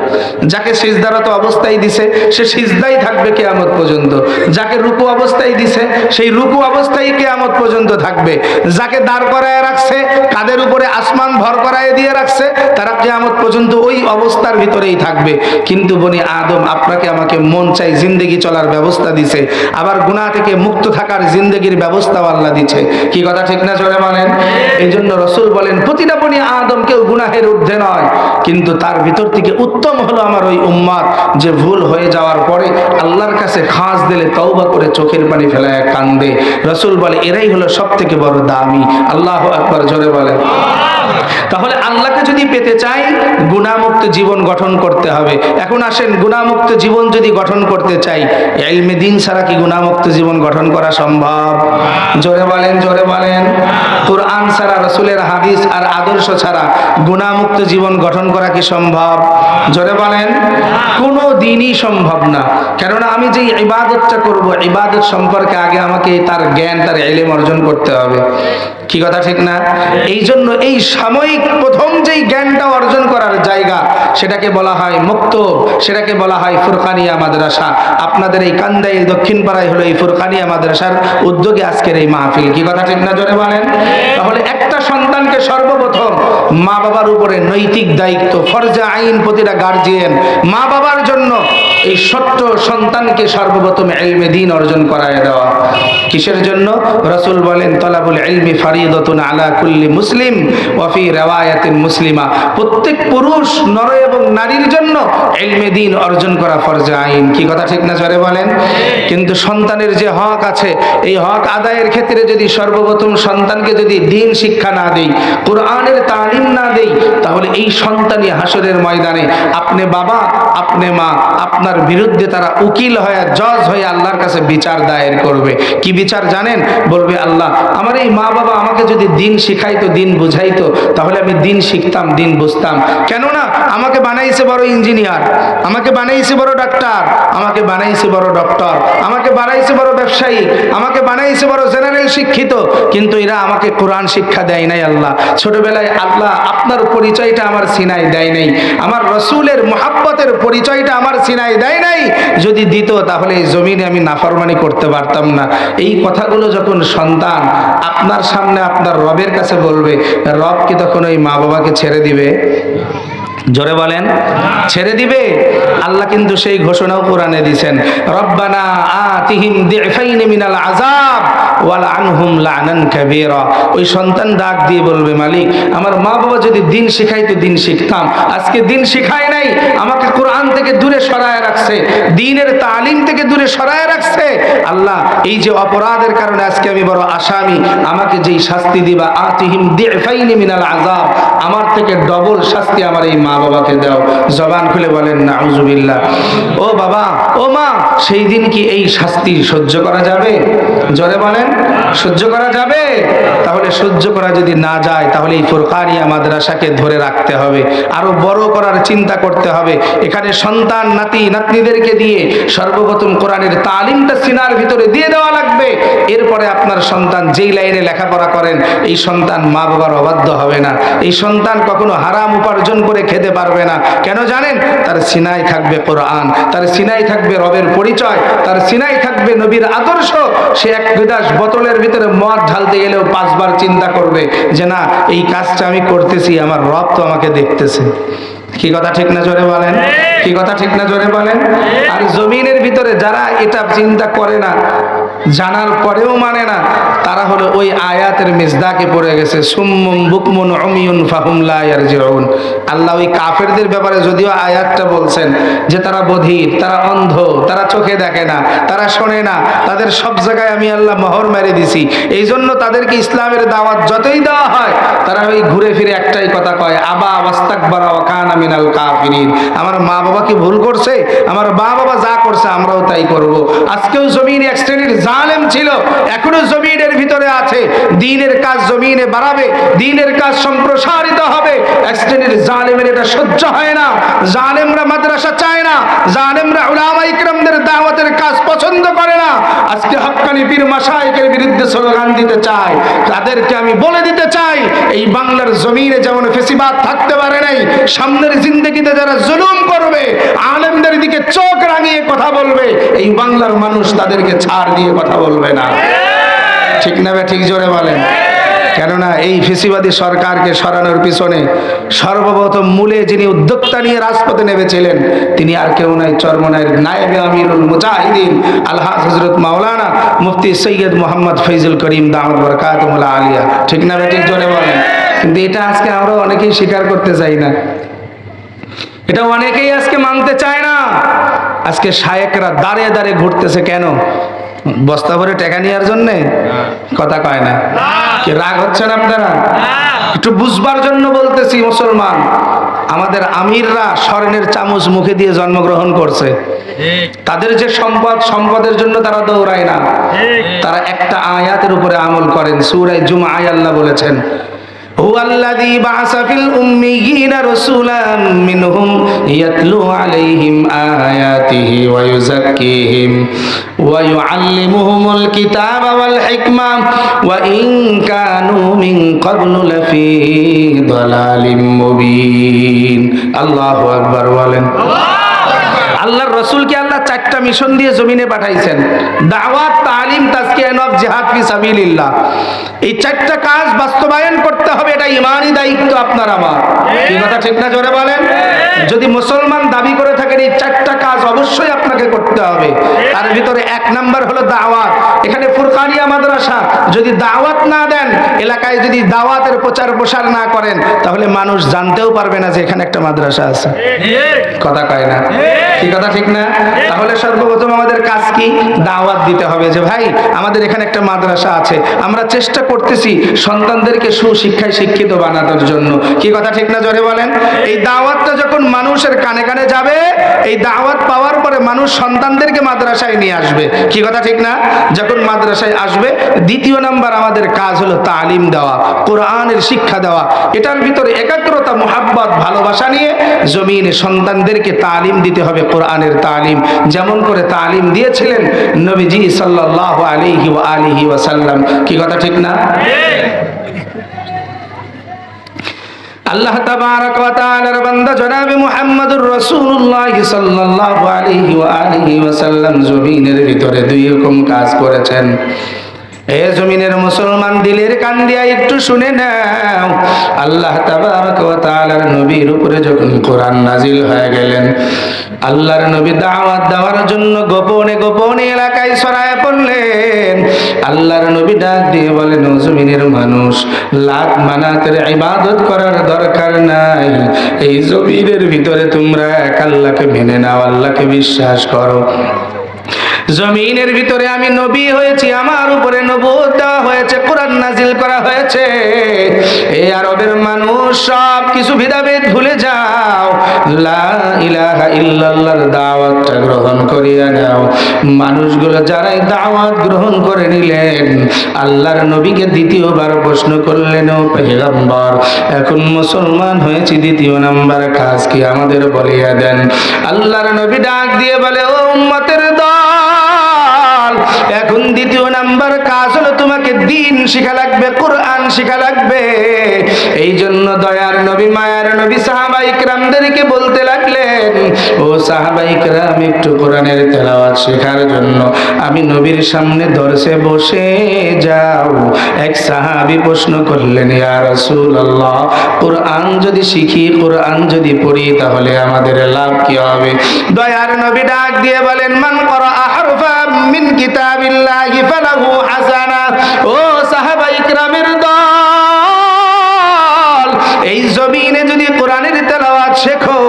যাকে সিজদারত অবস্থায় দিছে সে সিজদাই থাকবে কিয়ামত পর্যন্ত, যাকে রুকু অবস্থায় দিছে সেই রুকু অবস্থায় কিয়ামত পর্যন্ত থাকবে, যাকে দাঁড় করায় রাখছে, কাদের উপরে আসমান ভর করায় দিয়ে রাখছে, তারা কিয়ামত পর্যন্ত ওই অবস্থার ভিতরেই থাকবে। কিন্তু বনি আদম আপনাকে আমাকে মন চাই জিন্দেগি চলার ব্যবস্থা দিছে, আবার গুনাহ থেকে মুক্ত থাকার জিন্দেগির ব্যবস্থাও আল্লাহ দিচ্ছে। কি কথা ঠিক না? জোরে বলেন। এই জন্য রাসূল বলেন, প্রতিটা বনি আদম কেউ গুনাহের ঊর্ধ্বে নয়, কিন্তু তার ভিতর থেকে উত্তম হলো আমার ওই উম্মত, যে ভুল হয়ে যাওয়ার পরে আল্লাহর কাছে খাস দিলে তওবা করে চোখের পানি ফেলায় কান্দে। রাসূল বলে এরাই হলো সব থেকে বড় দামি। আল্লাহু আকবার, জোরে বলেন। তাহলে আল্লাহকে যদি পেতে চাই গুনাহমুক্ত জীবন গঠন করতে হবে। এখন আসেন, গুনাহমুক্ত জীবন যদি গঠন করতে চাই, ইলমে দ্বীন ছাড়া কি গুনাহমুক্ত জীবন গঠন করা সম্ভব? জোরে বলেন, জোরে বলেন। কুরআন ছাড়া, রাসূলের হাদিস আর আদর্শ ছাড়া গুনাহমুক্ত জীবন গঠন করা কি সম্ভব? জোরে বলেন। কোনো দিনই সম্ভব না। কেননা আমি যে ইবাদতটা করব, ইবাদত সম্পর্কে আগে আমাকে তার জ্ঞান, তার ইলম অর্জন করতে হবে। কি কথা ঠিক না? এই জন্য এই সাময়িক প্রথম যেই জ্ঞানটা অর্জন করার জায়গা সেটাকে বলা হয় মক্তব, সেটাকে বলা হয় ফুরকানিয়া মাদ্রাসা। আপনাদের এই কান্দাইল দক্ষিণ পাড়ায় হলো এই ফুরকানিয়া মাদ্রাসার উদ্যোগে আজকের এই মাহফিল। কি কথা ঠিক না? জোরে বলেন। তাহলে একটা সন্তানকে সর্বপ্রথম মা বাবার উপরে নৈতিক দায়িত্ব, ফরজে আইন প্রতিটা গার্জিয়ান মা বাবার জন্য এই ছোট্ট সন্তানকে সর্বপ্রথম ইলমে দ্বীন অর্জন করায় দেওয়া। কিসের জন্য? রাসূল বলেন তলাবুল ইলমি ফারিদাতুন আলা কুল্লি মুসলিম ওয়া ফি রিওয়ায়াতিন মুসলিমা, প্রত্যেক পুরুষ নর এবং নারীর জন্য ইলমে দ্বীন অর্জন করা ফরজে আইন। কি কথা ঠিক না জোরে বলেন? কিন্তু সন্তানের যে হক আছে, এই হক আদায়ের ক্ষেত্রে যদি সর্বপ্রথম সন্তানকে যদি দ্বীন শিক্ষা না দেই, কোরআনের তালিম না দেই, তাহলে এই সন্তানই হাসরের ময়দানে আপনি বাবা আপনি মা আপনার বিরুদ্ধে তারা উকিল হয়ে জজ হয়ে আল্লাহর কাছে বিচার দায়ের করবে। কি বিচার জানেন? বলবে আল্লাহ আমার এই মা বাবা আমাকে যদি দ্বীন শিখাইতো, দ্বীন বুঝাইতো, তাহলে আমি দ্বীন শিখতাম, দ্বীন বুঝতাম। কেননা আমাকে বানাইছে বড় ইঞ্জিনিয়ার, আমাকে বানাইছে বড় ডাক্তার, আমাকে বানাইছে বড় ডক্টর, আমাকে বানাইছে বড় ব্যবসায়ী, আমাকে বানাইছে বড় জেনারেল শিক্ষিত, কিন্তু এরা আমাকে কোরআন শিক্ষা দেয় নাই। আল্লাহ ছোটবেলায় আল্লাহ আপনার পরিচয়টা আমার সিনাই দেয় নাই, আমার রসুলের মহাব্বতের পরিচয়টা আমার সিনাই দেয় নাই। যদি দিত তাহলে এই জমিনে আমি নাফরমানি করতে পারতাম না। এই কথাগুলো যখন সন্তান আপনার সামনে আপনার রবের কাছে বলবে, রব কি তখন ওই মা বাবাকে ছেড়ে দিবে? জোরে বলেন, ছেড়ে দিবে? আল্লাহ কিন্তু সেই ঘোষণাও কোরআনে দিয়েছেন, রব্বানা আতিহিম দিফাইন মিনাল আযাব ওয়াল আনহুম লানান কাবীরা। ওই সন্তান ডাক দিয়ে বলবে, মালিক আমার মা বাবা যদি দ্বীন শিখাইতো দ্বীন শিখতাম, আজকে দ্বীন শিখায় নাই, আমাকে কোরআন থেকে দূরে সরায় রাখছে, দ্বীনের তালিম থেকে দূরে সরায় রাখছে। আল্লাহ এই যে অপরাধের কারণে আজকে আমি বড় আসামি, আমাকে যেই শাস্তি দিবা আতিহিম দিফাইন মিনাল আযাব, আমার থেকে ডবল শাস্তি আমার এই মা বাবাকে দাও। জবান খুলে বলেন নাউজুবিল্লাহ। ও বাবা ও মা, সেই দিন কি এই শাস্তি সহ্য করা যাবে? জোরে বলেন, সহ্য করা যাবে? তাহলে সহ্য করা যদি না যায়, তাহলে এই ফুরকানিয়া মাদ্রাসাকে ধরে রাখতে হবে, আরো বড় করার চিন্তা করতে হবে। এখানে সন্তান নাতি নাতনিদেরকে দিয়ে সর্বপ্রথম কোরআনের তালিমটা সিনার ভিতরে দিয়ে দেওয়া লাগবে। এরপরে আপনার সন্তান যেই লাইনে লেখাপড়া করেন, এই সন্তান মা বাবার অবাধ্য হবে না, এই সন্তান কখনো হারাম উপার্জন করে খেতে পারবে না। কেন জানেন? তার সিনায় থাকবে কোরআন, তার সিনায় থাকবে রবের পরিচয়, তার সিনায় থাকবে নবীর আদর্শ। সে এক গিলাস বোতলের ভিতরে মদ ঢালতে গেলেও 5 বার চিন্তা করবে যে না, এই কাজটা আমি করতেছি, আমার রব তো আমাকে দেখতেছে। কি কথা ঠিক না জোরে বলেন? কি কথা ঠিক না জোরে বলেন? আর জমিনের ভিতরে যারা এটা চিন্তা করে না, জানার পরেও মানে না, তারা হলো ওই আয়াতের মিজদাকে পড়ে গেছে, সুম্মুম বুকমুন উমিয়ুন ফাহুম লা ইয়ারজিউন। আল্লাহ ওই কাফেরদের ব্যাপারে যদিও আয়াতটা বলছেন যে তারা বধির, তারা অন্ধ, তারা চোখে দেখে না, তারা শোনে না, তাদের সব জায়গায় আমি আল্লাহ মোহর মেরে দিছি। এই জন্য তাদেরকে ইসলামের দাওয়াত যতই দেওয়া হয়, তারা ওই ঘুরে ফিরে একটাই কথা কয়, আবা ওয়াস্তাকবারা ওয়া কানা মিনাল কাফিরিন। আমার মা বাবা কি ভুল করছে? আমার মা বাবা যা করছে আমরাও তাই করব। আজকেও জমিনে এক শ্রেণীর জালেম ছিল, এখনো জমিনের ভিতরে আছে। দ্বীনের কাজ জমিনে বাড়াবে, দ্বীনের কাজ সম্প্রসারিত হবে। এক শ্রেণীর জালেমের এটা সহ্য হয় না। জালেমরা মাদ্রাসা চায় না, জালেমরা উলামা ইকরামদের দাওয়াতের কাজ পছন্দ করে না। আজকে হক্কানি পীর মাশায়েখের বিরুদ্ধে স্লোগান দিতে চায়। তাদেরকে আমি বলে দিতে চাই, এই বাংলার জমিনে যেমন ফেসিবাদ থাকতে পারে নাই, সামনের জিন্দেগিতে যারা জুলুম করবে, আলেমদের দিকে চোখ রাঙিয়ে কথা বলবে, এই বাংলার মানুষ তাদেরকে ছাড় দিয়ে কথা বলবে না। ঠিক না? ঠিক জোরে বলেন। কেননা এই ফেসিবাদী সরকারকে সরানোর পিছনে সর্বপ্রথম মূলে যিনি উদ্যোক্তা নিয়ে রাজপথে নেমেছিলেন, তিনি আর কেউ নাই, চরমনাইয়ের নায়েবে আমিরুল মুজাহিদিন আলহাজ হযরত মাওলানা মুফতি সৈয়দ মোহাম্মদ ফৈজুল করিম দামত বরকাতুহুল আলিয়া। ঠিক না? ঠিক জোরে বলেন। কিন্তু এটা আজকে আমরা অনেকেই স্বীকার করতে চাই না, এটা অনেকেই আজকে মানতে চায় না। আজকে শায়েকরা দাঁড়িয়ে দাঁড়িয়ে ঘুরতেছে কেন? বস্তা ভরে টাকা নেওয়ার জন্যে? কথা কয় না। কি রাগ হচ্ছেন আপনারা? একটু বুঝবার জন্য বলতেছি। মুসলমান, আমাদের আমিররা স্বর্ণের চামচ মুখে দিয়ে জন্মগ্রহণ করছে। তাদের যে সম্পদ, সম্পদের জন্য তারা দৌড়ায় না, তারা একটা আয়াতের উপরে আমল করেন। সূরা জুমআয় আল্লাহ বলেছেন, হুয়াল্লাযী বা'আসা ফিল উম্মিয়িনা রাসূলাম মিনহুম ইয়াতলু আলাইহিম আয়াতিহি ওয়া ইউযাক্কিহিম ওয়া ইউআল্লিমুহুমুল কিতাবা ওয়াল হিকমা ওয়া ইন কানু মিন ক্বাবলু লাফি দালালিম মুবিন। আল্লাহু আকবার বলেন। আল্লাহর রাসূলকে আল্লাহ 4টা মিশন দিয়ে জমিনে পাঠাইছেন, দাওয়াত, তালিম, তাজকিয়া নফস, জিহাদ ফি সাবিলিল্লাহ। এই 4টা কাজ বাস্তবায়ন করতে হবে, এটা ঈমানি দায়িত্ব আপনার আমার। কি কথা ঠিক না জোরে বলেন? যদি মুসলমান দাবি করে থাকেন এই চারটা কাজ অবশ্যই আপনাকে করতে হবে। তার ভিতরে এক নাম্বার হলো দাওয়াত। এখানে ফুরকানিয়া মাদ্রাসা যদি দাওয়াত না দেন, এলাকায় যদি দাওয়াতের প্রচার প্রসার না করেন, তাহলে মানুষ জানতেও পারবে না যে এখানে একটা মাদ্রাসা আছে। কথা কয় না? কি কথা ঠিক না? তাহলে সর্বপ্রথম আমাদের কাজ কি? দাওয়াত দিতে হবে যে ভাই আমাদের এখানে একটা মাদ্রাসা আছে, আমরা চেষ্টা করতেছি সন্তানদেরকে সুশিক্ষায় শিক্ষিত বানানোর জন্য। কি কথা ঠিক না? জোরে বলেন। এই দাওয়াতটা যখন মানুষের কানে কানে যাবে, এই দাওয়াত পাওয়ার পরে মানুষ সন্তানদেরকে মাদ্রাসায় নিয়ে আসবে। কি কথা ঠিক না? যখন মাদ্রাসায় আসবে, দ্বিতীয় নাম্বার আমাদের কাজ হলো তালিম দেওয়া, কোরআনের শিক্ষা দেওয়া। এটার ভিতরে একাগ্রতা, মুহাব্বত, ভালোবাসা নিয়ে জমিনে সন্তানদেরকে তালিম দিতে হবে, কোরআনের তালিম, যেমন করে তালিম দিয়েছিলেন নবীজি সাল্লাল্লাহু আলাইহি ওয়া আলিহি ওয়াসাল্লাম। কি কথা ঠিক না? আল্লাহ তাবারক ওয়া তাআলার বান্দা জনাবে মুহাম্মদুর রাসূলুল্লাহ সাল্লাল্লাহু আলাইহি ওয়া আলিহি ওয়াসাল্লাম জমিনের ভিতরে দুই রকম কাজ করেছেন। এ জমিনের মুসলমান দিলের কান দিয়া একটু শুনে নাও। আল্লাহ তাবারক ওয়া তাআলার নবীর উপরে যখন কোরআন নাজিল হয়ে গেলেন, আল্লাহর নবী দাওয়াত দেওয়ার জন্য গোপনে গোপনে এলাকায় ছড়ায় পড়লেন। আল্লাহর নবী ডাক দিয়ে বলেন, ও জমিনের মানুষ, লাত মানাতের ইবাদত করার দরকার নাই। এই জমিনের ভিতরে তোমরা এক আল্লাহকে মেনে নাও, আল্লাহকে বিশ্বাস করো। জমিনের ভিতরে আমি নবী হয়েছি, আমার উপরে নবুয়ত দেওয়া হয়েছে, কোরআন নাজিল করা হয়েছে। এই আরবের মানুষ সব কিছু ভেদাভেদ ভুলে যাও, লা ইলাহা ইল্লাল্লাহর দাওয়াতটা গ্রহণ করিয়া নাও। মানুষগুলো যারাই দাওয়াত গ্রহণ করে নিলেন, আল্লাহর নবীকে দ্বিতীয়বার প্রশ্ন করলেন, ও পয়গম্বর, এখন মুসলমান হয়েছি, দ্বিতীয় নাম্বার কাজ কি আমাদের বলিয়া দেন। আল্লাহর নবী ডাক দিয়ে বলে, ও উম্মতের দল, এখন দ্বিতীয় নাম্বার কাজ হলো তোমাকে দ্বীন শিখা লাগবে, কোরআন শিখা লাগবে। এই জন্য দয়ার নবী, মায়ার নবী সাহাবায়ে কেরামদেরকে বলতে লাগলেন, ও সাহাবায়ে কেরাম, একটু কোরআনের তেলাওয়াত শেখার জন্য আমি নবীর সামনে দরসে বসে যাও। এক সাহাবী প্রশ্ন করলেন, ইয়া রাসূলুল্লাহ, কোরআন যদি শিখি, কোরআন যদি পড়ি, তাহলে আমাদের লাভ কি হবে? দয়ার নবী ডাক দিয়ে বলেন, মান ক্বারা হারফাম মিন কিতাবিল্লাহি ফালাহু হাসানা। ও সাহাবায়ে কেরামের দল, এই জমিনে যদি কোরআনের তেলাওয়াত শেখো,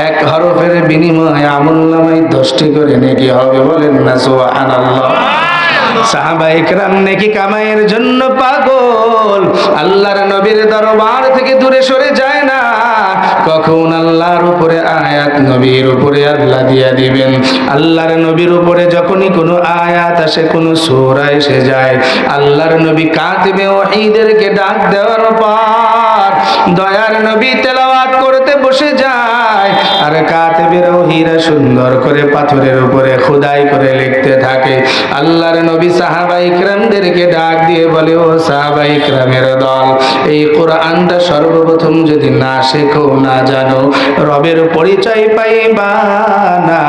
এক হরফের বিনিময়ে আমলনামায় 10টি করে নেকি হবে। বলেন না সুবহানাল্লাহ। সাহাবায়ে কেরাম নেকি কামাইয়ের জন্য পাগল, আল্লাহর নবীর দরবার থেকে দূরে সরে যায় না। কখন আল্লাহর উপরে আয়াত নবীর উপরে আল্লাহ দিয়া দিবেন। আল্লাহর নবীর উপরে যখনই কোনো আয়াত আসে, কোনো সূরা এসে যায়, আল্লাহর নবী কাতিবে ওহীদেরকে ডাক দেওয়ার পর দয়ার নবী তেলাওয়াত করতে বসে যায়, আর কাতিবে ওহীরা সুন্দর করে পাথরের উপরে খোদাই করে লিখতে থাকে। আল্লাহর নবী সাহাবায়ে কেরামদেরকে ডাক দিয়ে বলে, ও সাহাবায়ে কেরামের দল, এই কোরআনটা সর্বপ্রথম যদি না শেখো, না জানো, রবের পরিচয় পাইবা না।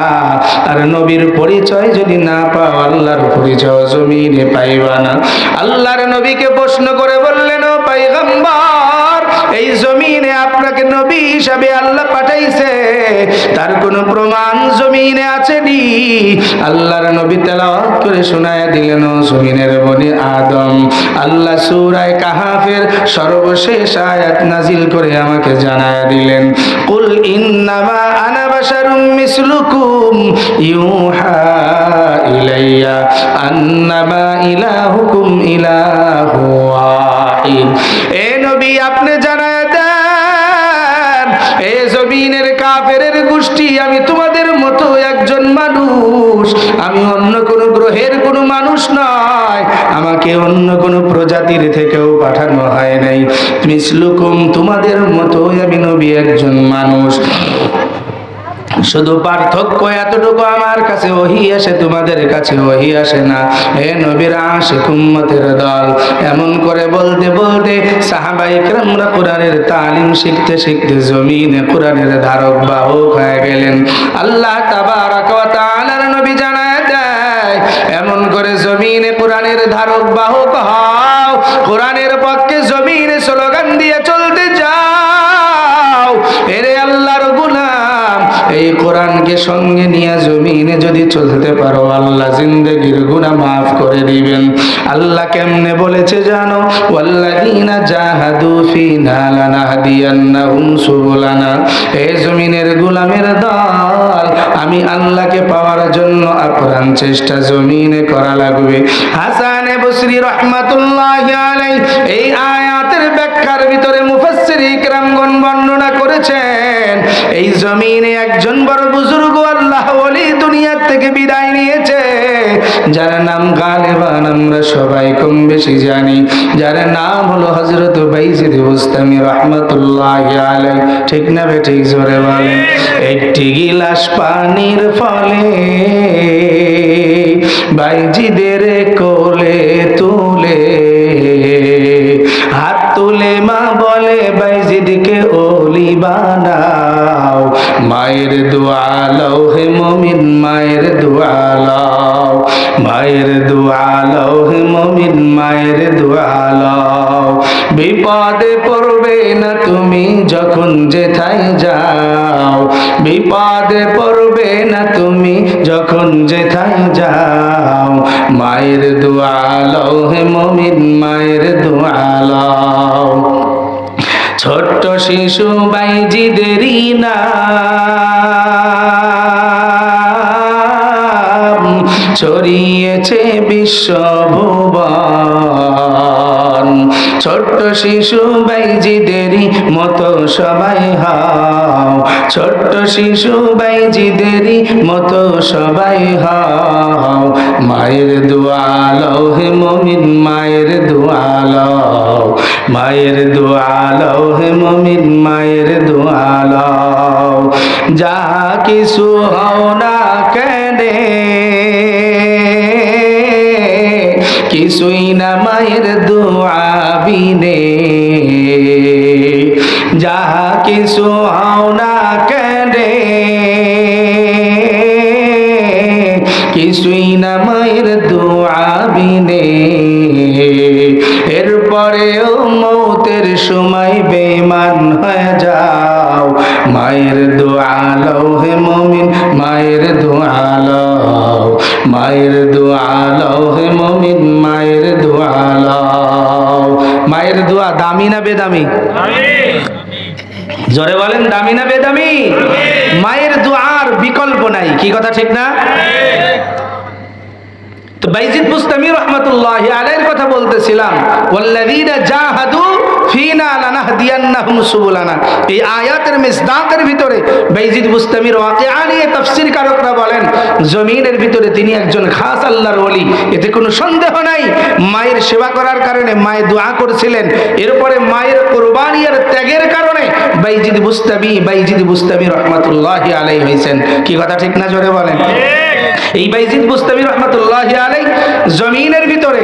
আর নবীর পরিচয় যদি না পাও, আল্লাহর পরিচয় জমিনে পাইবা না। আল্লাহর নবীকে প্রশ্ন করে বললেন, ও পয়গম্বর, এই জমিনে আপনাকে নবী হিসাবে আল্লাহ পাঠাইছে, তার কোনো প্রমাণ জমিনে আছেনি? আল্লাহর নবী তেলাওয়াত করে শোনায়া দিলেন, ও জমিনের বনি আদম, আল্লাহ সূরা কাহাফের সর্বশেষ আয়াত নাজিল করে আমাকে জানায়া দিলেন, কুল ইন্নামা আনা বাশারুম মিসলুকুম ইউহা ইলাইয়া আন্নামা ইলাহুকুম ইলাহু ওয়াহিদ। এ নবী, আপনি জানায়া দেন, এ জমিনের কাফেরের গোষ্ঠী, আমি তোমাদের মতো একজন মানুষ, আমি অন্য কোন গ্রহের কোনো মানুষ নয়, আমাকে অন্য কোন প্রজাতির থেকেও পাঠানো হয় নাই। মিসলুকুম, তোমাদের মতো আমি নবী একজন মানুষ, শুধু পার্থক্য এতটুকু, আমার কাছে ওহী আসে, তোমাদের কাছে ওহী আসে না। হে নবীর আশিক উম্মতের দল, এমন করে বলতে বলতে সাহাবায়ে কেরামরা কোরআনের তালিম শিখতে শিখতে জমিনে কোরআনের ধারক বাহক হয়ে গেলেন। আল্লাহ তাবারক ওয়া তাআলার নবী জানায় দেয়, এমন করে জমিনে কোরআনের ধারক বাহক হও, কোরআনের পক্ষে জমিনে স্লোগান দিয়ে চলতে যাও। এরে আল্লাহর গুলাম, সঙ্গে নিয়ে জমিনে যদি চলতে পারো আল্লাহ জিন্দেগির গুনাহ মাফ করে দিবেন। আল্লাহ কেমনে বলেছে জানো? ওয়াল্লাযীনা জাহাদু ফীনা লানাহদিয়ান্নাহুম সুবুলানা। এই জমিনের গোলামের দল, আমি আল্লাহকে পাওয়ার জন্য আপ্রাণ চেষ্টা জমিনে করা লাগবে। হাসান বসরি রাহমাতুল্লাহি আলাইহি এই আয়াতের ব্যাখ্যার ভিতরে মুফাসসির ইকরামগণ বর্ণনা করেছেন, এই জমিনে একজন বড় বুজুর্গ আল্লাহ ওলি দুনিয়ার থেকে বিদায় নিয়েছে, যার নাম গালিবান আমরা সবাই কম বেশি জানি, যার নাম হলো হযরত বাইজিদ বুস্তামি রাহমাতুল্লাহি আলাইহি। ঠিক না বে ঠিক? জোরে বলেন। একটি গিলাস পানির ফলে বাইজিদের কোলে তুলে হাত তুলে মা বলে বাইজিদকে ওলি বানাও। মায়ের দোয়া লও হে মুমিন, মায়ের দোয়া লও, মায়ের দোয়া লও হে মুমিন, মায়ের দোয়া লও। বিপদে পড়বে না তুমি যখন যেথায় যাও, বিপদে পড়বে না তুমি যখন যেথায় যাও। মায়ের দোয়া লও হে মুমিন, মায়ের দোয়া লও। ছোট্ট শিশু বাইজিদেরই নাম ছড়িয়েছে বিশ্বভুবন। ছোট্ট শিশু বাইজিদেরই মতো সবাই হও, ছোট্ট শিশু বাইজিদেরই মতো সবাই হও। মায়ের দোয়া লও হে মুমিন, মায়ের দোয়া লও, মায়ের দোয়া লও হে মুমিন, মায়ের দোয়া লও। যা কিছু হও না কেনে কিছুই না মায়ের দোয়া বিনে, যা কিছু হও না কেনে কিছুই না মায়ের দোয়া বিনে। এরপরেও মৌতের সময় বেঈমান হয়ে যাও, মায়ের দোয়া লও হে মুমিন, মায়ের দোয়া লও, মায়ের দোয়া লও হে মুমিন, মায়ের দোয়া লও। মায়ের দোয়া দামি না বেদামি? জোরে বলেন, দামি না বেদামি? মায়ের দোয়ার বিকল্প নাই, কি কথা ঠিক না? তো বাইজিদ বুস্তামি রাহমাতুল্লাহি আলাইহির কথা বলতেছিলাম, ওয়াল্লাযীনা জাহাদু ফীনা লানাহদিয়ান্নাহুম সুবুলানা। এই আয়াতের মিসদাকের ভিতরে বাইজিদ বুস্তামির ওয়াকিয়া নিয়ে তাফসীর কারকরা বলেন, জমিনের ভিতরে তিনি একজন খাস আল্লাহর ওলি, এতে কোনো সন্দেহ নাই। মায়ের সেবা করার কারণে মায়ের দোয়া করেছিলেন, এরপরে মায়ের কুরবানি আর ত্যাগের কারণে বাইজিদ বুস্তামি রাহমাতুল্লাহি আলাইহি হয়েছেন। কি কথা ঠিক না? জোরে বলেন। এই বাইজিদ বুস্তামি রাহমাতুল্লাহি আলাইহি জমিনের ভিতরে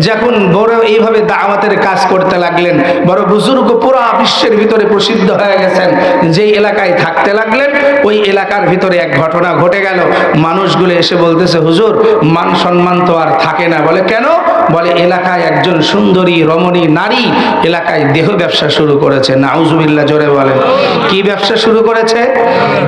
যখন বড় এইভাবে দাওয়াতের কাজ করতে লাগলেন, বড় বুজুর্গ পুরো বিশ্বের ভিতরে প্রসিদ্ধ হয়ে গেছেন, যেই এলাকায় থাকতে লাগলেন ওই এলাকার ভিতরে এক ঘটনা ঘটে গেল। মানুষগুলো এসে বলতেছে, হুজুর মান সম্মান তো আর থাকে না। বলে কেন? বলে এলাকায় একজন সুন্দরী রমণী নারী এলাকায় দেহ ব্যবসা শুরু করেছে। নাউজুবিল্লাহ, জোরে বলেন। কি ব্যবসা শুরু করেছে?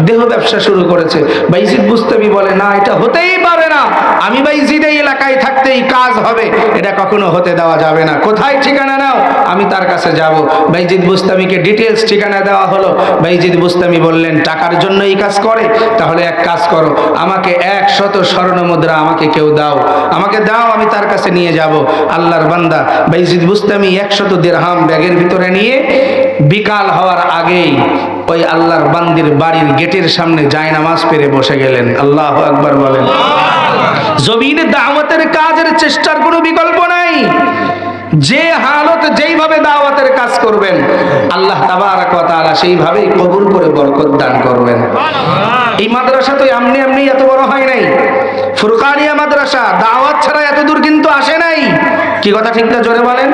দেহ ব্যবসা শুরু করেছে। বাইজিদ বুস্তামি বলে, না এটা হতেই পারে না, আমি বাইজিদ এই এলাকায় থাকতেই কাজ হবে, এটা কখনো হতে দেওয়া যাবে না। কোথায় ঠিকানা নাও, আমি তার কাছে যাব। বাইজিদ বুস্তামিকে ডিটেলস ঠিকানা দেওয়া হলো। বাইজিদ বুস্তামি বললেন, টাকার জন্য এই কাজ করে? তাহলে এক কাজ করো, আমাকে 100 স্বর্ণ মুদ্রা আমাকে কেউ দাও, আমাকে দাও, আমি তার কাছে নিয়ে যাব। আল্লাহর বান্দা বাইজিদ বুস্তামি 100 দিরহাম ব্যাগের ভিতরে নিয়ে বিকাল হওয়ার আগেই ওই আল্লাহর বান্দির বাড়ির গেটের সামনে জায়নামাজ পেরে বসে গেলেন। আল্লাহু আকবার বলেন। জমিনে দাওয়াতের কাজের চেষ্টার কোনো বিকল্প নাই। যে হালত যেইভাবে দাওয়াতের কাজ করবেন আল্লাহ তাবারাক ওয়া তাআলা সেইভাবেই কবুল করে বরকত দান করবেন। এই মাদ্রাসা তো এমনি এত বড় হয় নাই। ফুরকানিয়া মাদ্রাসা দাওয়াত ছাড়া এত দূর কিন্তু আসে নাই। কি কথা ঠিক না? জোরে বলেন।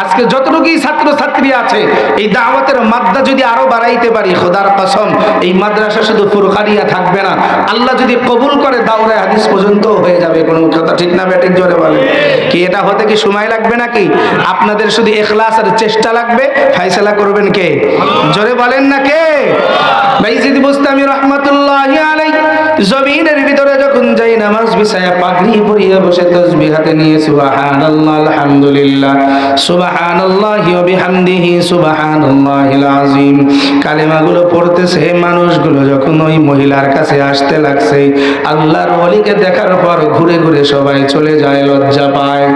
আজকে যতটুকুই ছাত্র ছাত্রী আছে, এই দাওয়াতের মাদ্দা যদি আরো বাড়াইতে পারি, খোদার কসম এই মাদ্রাসা শুধু ফুরকানিয়া থাকবে না, আল্লাহ যদি কবুল করে দাওরায়ে হাদিস পর্যন্ত হয়ে যাবে। কোনো কথা ঠিক না ব্যাটিক? জোরে বলেন। কি এটা হতে কি সময় লাগবে নাকি? আপনাদের শুধু ইখলাস আর চেষ্টা লাগবে, ফয়সালা করবেন কে? জোরে বলেন না কে? বাইজিদ বুস্তামি রাহমাতুল্লাহি আলাইহি জমিনের ভিতরে যখন যাই নামাজ বিছায়া পাগড়ি পরিয়ে বসে তাসবিহ হাতে নিয়ে সুবহানাল্লাহ আলহামদুলিল্লাহ সুবহানাল্লাহি ওয়া বিহামদিহি সুবহানাল্লাহিল আযীম কালেমাগুলো পড়তেছে। মানুষগুলো যখন ওই মহিলার কাছে আসতে লাগছে, আল্লাহর ওলিকে দেখার পর ঘুরে ঘুরে সবাই চলে যায়, লজ্জা পায়।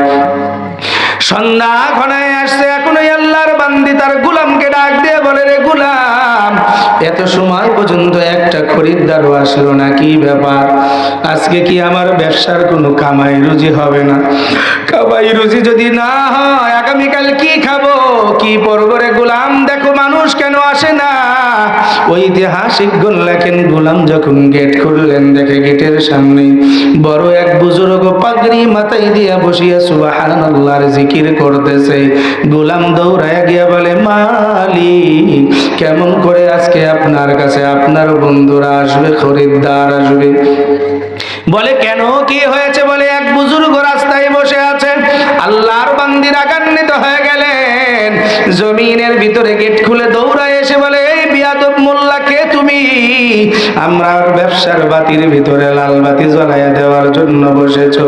সন্ধ্যা ঘনায় আসছে, এখন ওই আল্লাহর বান্দি তার গোলামকে ডাক দিয়ে বলে, রে গোলাম, এত সময় পর্যন্ত একটা খরিদ্দারও আসলো না, কি ব্যাপার? আজকে কি আমার ব্যবসার কোনো কামাই রুজি হবে না? কামাই রুজি যদি না হয় আগামীকাল কি খাবো, কি পরব? রে গোলাম, দেখো মানুষ কেন আসে না? ঐতিহাসিকগণ লেখেন, গোলাম যখন গেট খুললেন, দেখে গেটের সামনে বড় এক বুজুর্গ পাগড়ি মাথায় দিয়া বসিয়া সুবহানাল্লাহর জিকির করতেছে। গোলাম দৌড়ায় গিয়া বলে, মালিক, কেমন করে আজকে আপনার কাছে আপনার বন্ধুরা আসবে, খরিদ্দার আসবে? বলে, কেন, কি হয়েছে? বলে, এক বুজুর্গ রাস্তায় বসে আছেন, আল্লাহর বান্দি রাগান্বিত হয়ে গেলেন। জমিনের ভিতরে গেট খুলে দৌড়ায় এসে বলে, এই বিয়াদব মোল্লা, কে তুমি? আমরা ব্যবসার বাতির ভিতরে লাল বাতি জ্বলাইয়া দেওয়ার জন্য বসেছো,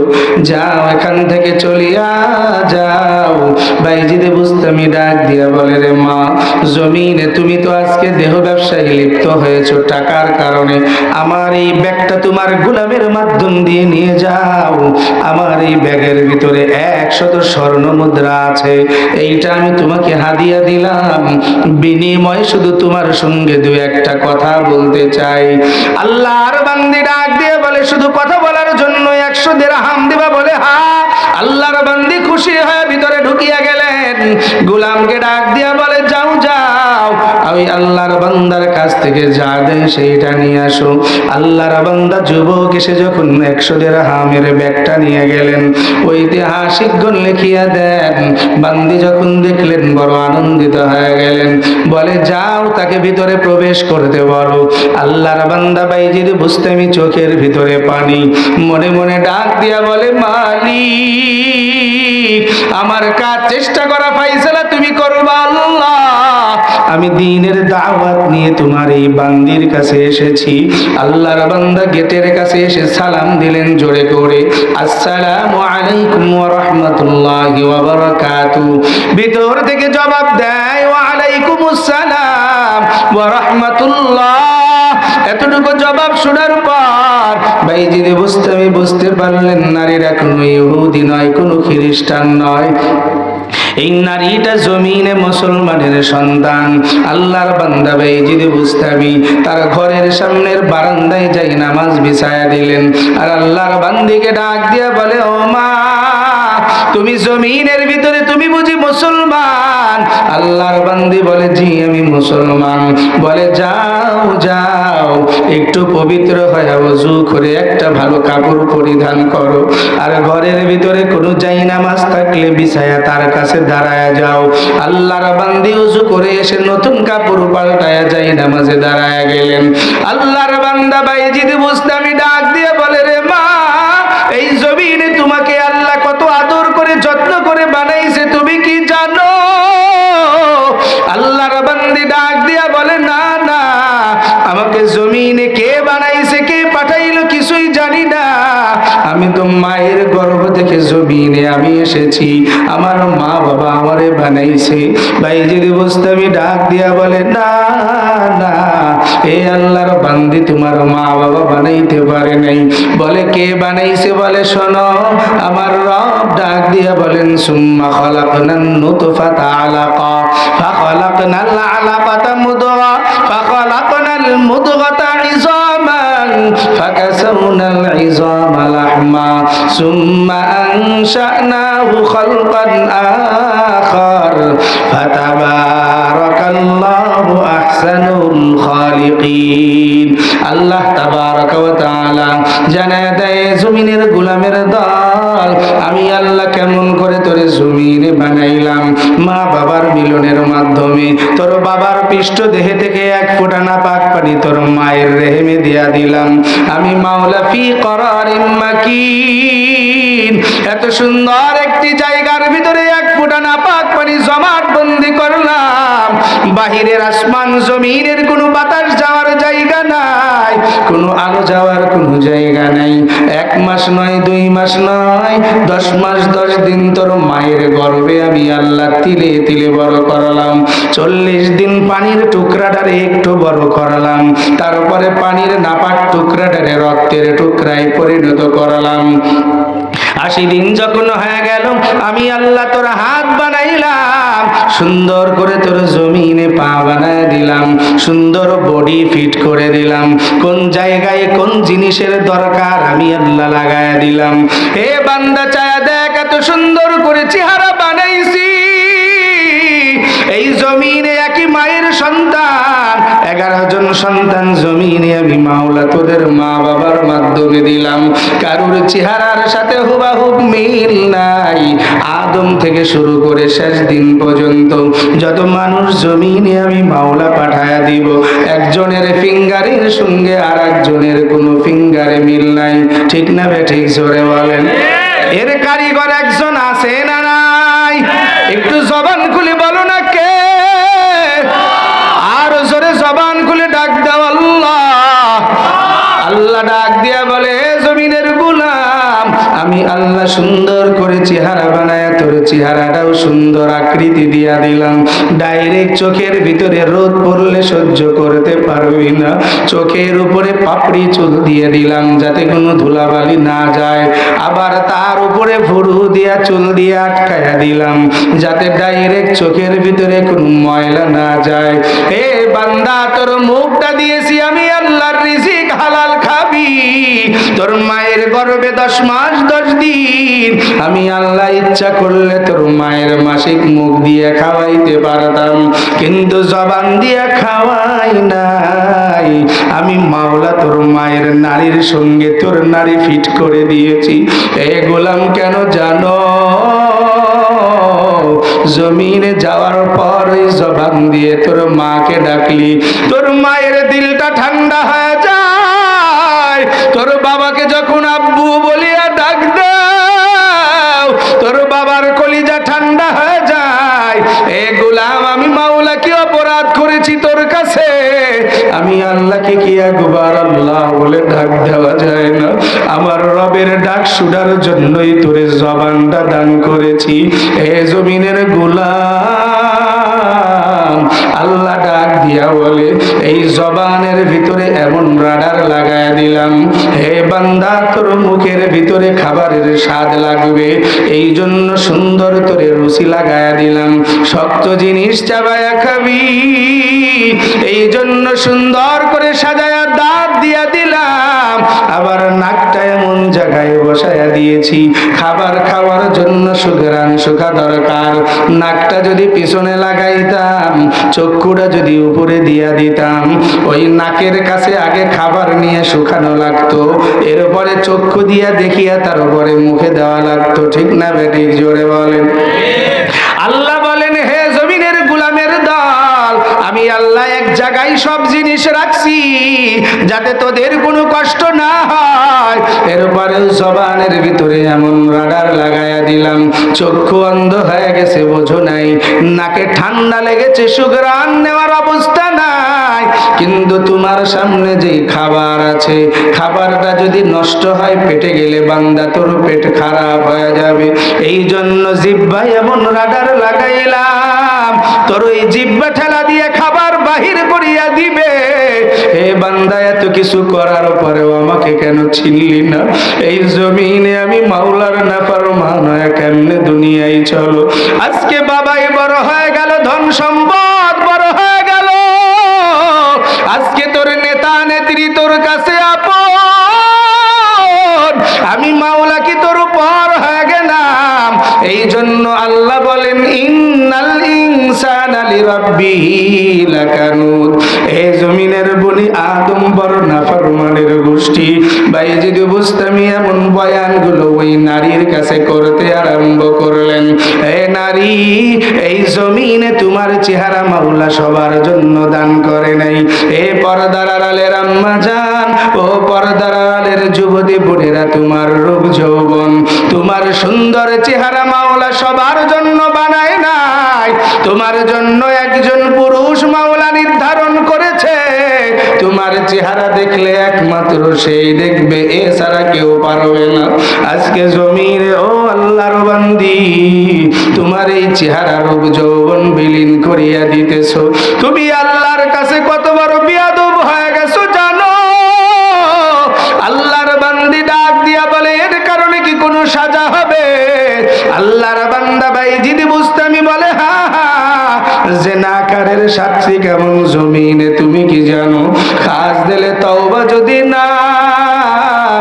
যাও এখান থেকে চলিয়া যাও। বাইজিদে বুস্তামি ডাক দিয়া বলে, রে মা, জমিনে তুমি তো আজকে দেহ ব্যবসায় লিপ্ত হয়েছো টাকার কারণে, আমার এই ব্যাগটা তোমার গোলামের মাধ্যম দিয়ে নিয়ে যাও। আমার এই ব্যাগের ভিতরে 100 স্বর্ণ মুদ্রা আছে, এইটা আমি তোমাকে হাদিয়া দিলাম, বিনিময় শুধু তোমার সঙ্গে দু একটা কথা বলতে চাই। আল্লাহর বান্দি ডাক দিয়ে বলে, শুধু কথা বলার জন্য 100 দিরহাম দিবা? বলে, হ্যাঁ। আল্লাহর বান্দি খুশি হয়ে ভিতরে ঢুকিয়া গেলেন। গোলামকে ডাক দিয়া বলে, যাও যাও, আমি আল্লাহর বান্দার কাছ থেকে যা দেন সেইটা নিয়ে আসো। আল্লাহর বান্দা যুবক এসে যখন 100 দিরহামের ব্যাগটা নিয়ে গেলেন, ঐতিহাসিকগণ লিখিয়া দেন, বান্দি যখন দেখলেন বড় আনন্দিত হয়ে গেলেন। বলে, যাও, তাকে ভিতরে প্রবেশ করতে বলো। আল্লাহর বান্দা বাইজিদ বুস্তামি চোখের ভিতরে পানি, মনে মনে ডাক দিয়া বলে, মালিক, আমার কাজ চেষ্টা করা ফাইসালা তুমি করবা। আল্লাহ, আমি দ্বীনের দাওয়াত নিয়ে তোমার এই বান্দির কাছে এসেছি। আল্লাহর বান্দা গেটের কাছে এসে সালাম দিলেন জোরে করে, আসসালামু আলাইকুম ওয়া রাহমাতুল্লাহি ওয়া বারাকাতুহু। ভিতর থেকে জবাব দেয়, ওয়া আলাইকুমুস সালাম ওয়া রাহমাতুল্লাহ। এতটুকু জবাব শোনার পর বাইজিদ বুস্তামি বুঝতে পারলেন, নারীরা কোনো ইহুদি নয়, কোনো খ্রিস্টান নয়, এই নারীটা জমিনে মুসলমানের সন্তান। আল্লাহর বান্দা বাইজিদ বুস্তামি তার ঘরের সামনের বারান্দায় যাই নামাজ বিছায়া দিলেন। আর আল্লাহর বান্দিকে ডাক দিয়া বলে, ও মা, তুমি জমিনের ভিতরে তুমি বুঝি মুসলমান? আল্লাহর বান্দি বলে, জি আমি মুসলমান। বলে, যাও যাও, একটু পবিত্র হয়ে ওযু করে একটা ভালো কাপড় পরিধান করো, আর ঘরের ভিতরে কোনো যাই নামাজ থাকলে বিছায়া তার কাছে দাঁড়ায়া যাও। আল্লাহর বান্দি ওযু করে এসে নতুন কাপড় পাল্টায়া যাই নামাজে দাঁড়ায়া গেলেন। আল্লাহর বান্দা বাইজিদ বুস্তামি ডাক দিয়ে বলে, রে মা, এই জমিনে তোমাকে আল্লাহ কত আদর করে যত্ন করে বানাইছে তুমি কি জানো? আল্লাহর বান্দি ডাক দিয়া বলে, না না, আমাকে জমিনে কে বানাইছে, কে পাঠাইলো কিছুই জানি না। আমি তো মায়ের গর্ভ থেকে জমিনে আমি এসেছি, আমার মা বাবা আমারে বানাইছে। বাইজিদ বুস্তামি ডাক দিয়া বলে, না না, এ আল্লাহর বান্দি তোমার মা বাবা বানাইতে পারে নাই। বলে, কে বানাইছে? বলে, শোনো, আমার রব ডাক দিয়া বলেন, সুম্মা খালাকনান নুতফাতা আলাকা ফাখালাকনাল আলাকাতা মুদগা ফাখালাকনাল মুদগাতা ইযামান ফাকাসাউনাল ইযামা লাহমা সুম্মা আনশানাহু খালকান আখার ফাতাবারাকাল্লাহু আহসানুল খালিকিন। আল্লাহ তাবারাকা ওয়া তাআলা জানায় দেয়, জমিনের গোলামের দল, আমি আল্লাহ কেমন করে তোরে জমিনে বানাইলাম, মা বাবার মিলনের মাধ্যমে। তোর বাবার পৃষ্ঠ দেহে থেকে এক ফোঁটা নাপাক পানি তোর মায়ের রেহেমে দিয়া দিলাম। আমি মাওলা ফি করারিম মাকিন, এত সুন্দর একটি জায়গার ভিতরে এক ফোঁটা নাপাক পানি জমাট বন্দি করলাম। বাহিরের আসমান জমিনের কোনো বাতাস যাওয়ার জায়গা নাই, কোনো আলো যাওয়ার কোনো জায়গা নাই। 1 মাস নয়, 2 মাস নয়, 10 মাস 10 দিন তোর মায়ের গর্ভে আমি আল্লাহ তিলে তিলে বড় করালাম। 40 দিন পানির টুকরাটারে একটু বড় করালাম, তারপরে পানির নাপাক টুকরাটারে রক্তের টুকরায় পরিণত করালাম। 80 দিন যখন হয়ে গেল, আমি আল্লাহ তোর হাত বানাইলাম, সুন্দর করে তোর জমিনে পা বানায় দিলাম, সুন্দর বডি ফিট করে দিলাম, কোন জায়গায় কোন জিনিসের দরকার আমি আল্লাহ লাগায় দিলাম। হে বান্দা চায়া দেখ, এত সুন্দর করে চেহারা বানাইছি। এই জমিনে একই মায়ের সন্তান 11 জন সন্তান জমিনে আমি মাওলা তোদের মা বাবার মাধ্যমে দিলাম। কারোর চেহারার সাথে হুবাহুব মিল নাই। আদম থেকে শুরু করে শেষ দিন পর্যন্ত যত মানুষ জমিনে আমি মাওলা পাঠায়া দিব, একজনের ফিঙ্গারের সঙ্গে আর একজনের কোনো ফিঙ্গারে মিল নাই। ঠিক না বে ঠিক? জোরে বলেন। এর কারিগর একজন আছে না নাই? একটু জবান খুলে বলো না কে? আর জোরে জবান খুলে ডাক দাও আল্লাহ। আল্লাহ ডাক দিয়া বলে, জমিনের গোলাম, আমি আল্লাহ সুন্দর করে চেহারা বানায় তোর চেহারাটাও সুন্দর আকৃতি দিয়া দিলাম। ডাইরেক্ট চোখের ভিতরে রোদ পড়লে সহ্য করতে পারবি না, চোখের উপরে পাপড়ি চুল দিয়ে দিলাম যাতে কোনো ধুলাবালি না যায়। আবার তার উপরে ভুরু দিয়া চুল দিয়ে আটকায়া দিলাম যাতে ডাইরেক্ট চোখের ভিতরে কোনো ময়লা না যায়। এ বান্দা, তোর মুখটা দিয়েছি আমি আল্লাহর রিজিক, হালাল খাবি। তোর মায়ের গর্ভে 10 মাস 10 দিন আমি আল্লাহ ইচ্ছা করলে তোর মায়ের মাসিক মুখ দিয়ে খাওয়াইতে পারতাম, কিন্তু জবান দিয়ে খাওয়াই নাই। আমি মাওলা তোর মায়ের নারীর সঙ্গে তোর নারী ফিট করে দিয়েছি। এ গোলাম, কেন জানো? জমিনে যাওয়ার পর ওই জবান দিয়ে তোর মাকে ডাকলি, তোর মায়ের দিলটা ঠান্ডা হয়ে যায়। তোর বাবাকে যখন আব্বু বলিয়া ডাক দাও, তোর বাবার কলিজা ঠান্ডা হয়ে যায়। এ গোলাম, আমি মাওলা কি অপরাধ করেছি তোর কাছে? আমি আল্লাহকে কি একবার আল্লাহ বলে ডাক দেওয়া যায় না? আমার রবের ডাক শোনার জন্যই তোরে জবানটা দান করেছি। এ জমিনের গোলাম, আল্লাহ ডাক দিয়া বলে, এই জবানের ভিতরে এমন রাডার লাগায় দিলাম, হে বান্দা, তোর মুখের ভিতরে খাবারের স্বাদ লাগবে, এই জন্য সুন্দর তোরে রুচি লাগায় দিলাম। শক্ত জিনিস চাবায়া খাবি, এই জন্য সুন্দর করে সাজায়া দাঁত দিয়া দিলাম। আবার নাকটা এমন জায়গায় বসায়া দিয়েছি, খাবার খাওয়ার জন্য সুঘ্রাণ শুকা দরকার। নাকটা যদি পিছনে লাগাইতাম, চক্ষুটা যদি উপরে দিয়া দিতাম, ওই নাকের কাছে আগে খাবার নিয়ে শুকানো লাগতো, এরপরে চক্ষু দিয়া দেখিয়া তার উপরে মুখে দেওয়া লাগতো। ঠিক না বেটি? জোরে বলেন। আল্লাহ বলেন, হে জমিনের গোলামের দল, আমি আল্লাহ এক জায়গায় সব জিনিস রাখছি যাতে তোদের কোনো কষ্ট না হয়। এরপরে জবানের ভিতরে এমন রাডার লাগায়া দিলাম, চক্ষু অন্ধ হয়ে গেছে, বোঝো নাই, নাকে ঠান্ডা লেগেছে, সুঘ্রাণ নেওয়ার অবস্থা নাই, কিন্তু তোমার সামনে যে খাবার আছে, খাবারটা যদি নষ্ট হয় পেটে গেলে বান্দা তোর পেট খারাপ হয়ে যাবে। এই জন্য জিহ্বা এমন রাডার লাগাইলাম, তোর ওই জিহ্বা ঠেলা দিয়ে খাবার বাহির করিয়া দিবে। হে বান্দা, এত কিছু করার পরেও আমাকে কেন চিনলি না? এই জমিনে আমি মাওলার নাফরমান হয়ে কেমনে দুনিয়ায় চলো? আজকে বাবাই বড় হয়ে গেল, ধন সম্পদ বড় হয়ে গেল, আজকে তোর নেতা নেত্রী তোর কাছে আপন, আমি মাওলা কি তোর উপর হয়ে গেলাম? এই জন্য আল্লাহ বলেন, ইন্নাল ইনসানা লিরাব্বিহি লাকানুত। এ জমিনের বনি আদম বড় নাফরমানের গোষ্ঠী। বাইজিদ বুস্তামি এমন বয়ানগুলো ওই নারীর কাছে করতে আরম্ভ করলেন, এ নারী, এই জমিনে তোমার চেহারা মাওলা সবার জন্য দান করে নাই। এ পর্দার আড়ালের আম্মা জান, ও পর্দার আড়ালের যুবতী বোনেরা, তোমার রূপ যৌবন, তোমার সুন্দর চেহারা মাওলা সবার জন্য বানায় নাই। তোমার জন্য একজন পুরুষ মাওলা নির্ধারণ করেছে, তোমার চেহারা দেখলে একমাত্র সেই দেখবে, এছাড়া কেউ পারবে না। আজকে জমিনে ও আল্লাহর বান্দি, তোমার এই চেহারা রূপ যৌবন বিলীন করিয়া দিতেছো। তুমি আল্লাহর কাছে কত বড় বিয়াদব হয়ে গেছো জানো? আল্লাহর বান্দি ডাক দিয়া বলে, এর কারণে কি কোনো সাজা হবে? আল্লাহর বান্দা ভাই যদি বুঝতামি বলে, হা হা, জিনাকারের শাস্তি কেমন জমিনে তুমি কি জানো? খাস দিলে তওবা যদি না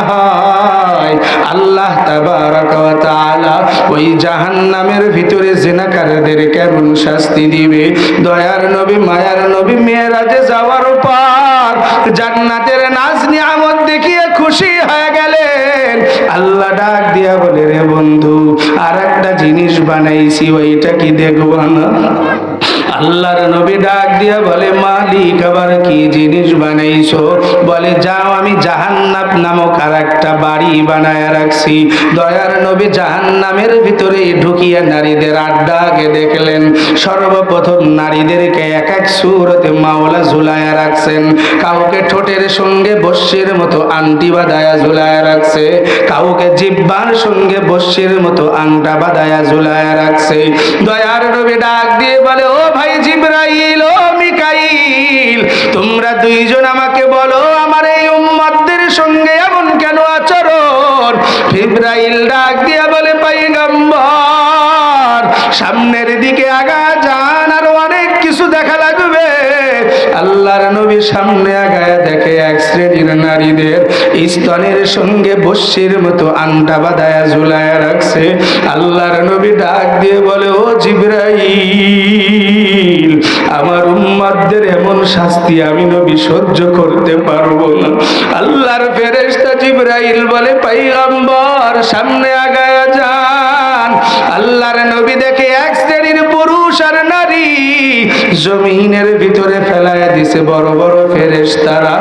হয়, আল্লাহ তাবারাকা ওয়া তাআলা ওই জাহান্নামের ভিতরে জিনাকারদের কেমন শাস্তি দিবে। দয়ার নবী মায়ার নবী মেরাজে যাওয়ার পর জান্নাতের নাজ নিয়ামত দেখিয়ে খুশি হয়ে গেলেন। আল্লাহ ডাক দিয়া বলে, রে বন্ধু, আর একটা জিনিস বানাইছি, ওইটা কি দেখব না? আল্লাহর নবী ডাক দিয়া বলে, মালিক আবার কি জিনিস বানাইছো? বলে, যাও, আমি জাহান্নাম নামক আর একটা বাড়ি বানায় রাখছি। দয়ার নবী জাহান্নামের ভিতরে ঢুকিয়া নারীদের আড্ডা আগে দেখলেন। সর্বপ্রথম নারীদেরকে এক এক সুরতে মাওলা ঝুলায়া রাখছেন। কাউকে ঠোঁটের সঙ্গে বস্যির মতো আংটি বাঁধায়া ঝুলায়া রাখছে, কাউকে জিহ্বার সঙ্গে বস্যির মতো আংটা বাঁধায়া ঝুলায়া রাখছে। দয়ার নবী ডাক দিয়ে বলে, ও ভাই জিবরাইল, ও মিকাইল, তোমরা দুইজন আমাকে বলো, আমার এই উম্মতদের সঙ্গে এমন কেন আচরণ? জিবরাইল ডাক দিয়া বলে, পয়গম্বর, সামনের দিকে আগা যান, আর অনেক কিছু দেখা লাগবে। আল্লাহর নবী সামনে আগায় দেখে এক শ্রেণীর নারীদের স্তনের সঙ্গে বস্যির মতো আংটা বাঁধায়া ঝুলায়া রাখছে। আল্লাহর নবী ডাক দিয়ে বলে, ও জিবরাইল, আমার উম্মতদের এমন শাস্তি আমি নবী সহ্য করতে পারবো না। আল্লাহর ফেরেশতা জিবরাইল বলে, পয়গম্বর, সামনে আগায়া যান। আল্লাহর নবী দেখে এক শ্রেণীর পুরুষ আর নারী জমিনের ভিতরে ফেলায়া দিছে বড় বড় ফেরেশতারা,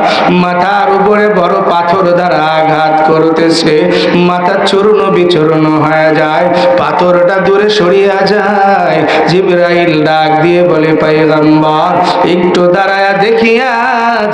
মাথার উপরে বড় পাথর দ্বারা আঘাত করতেছে। মাথা চূর্ণ বিচূর্ণ হয়ে যায়, পাথরটা দূরে সরিয়া যায়। জিবরাইল ডাক দিয়ে বলে, পয়গম্বর, একটু দাঁড়ায়া দেখিয়া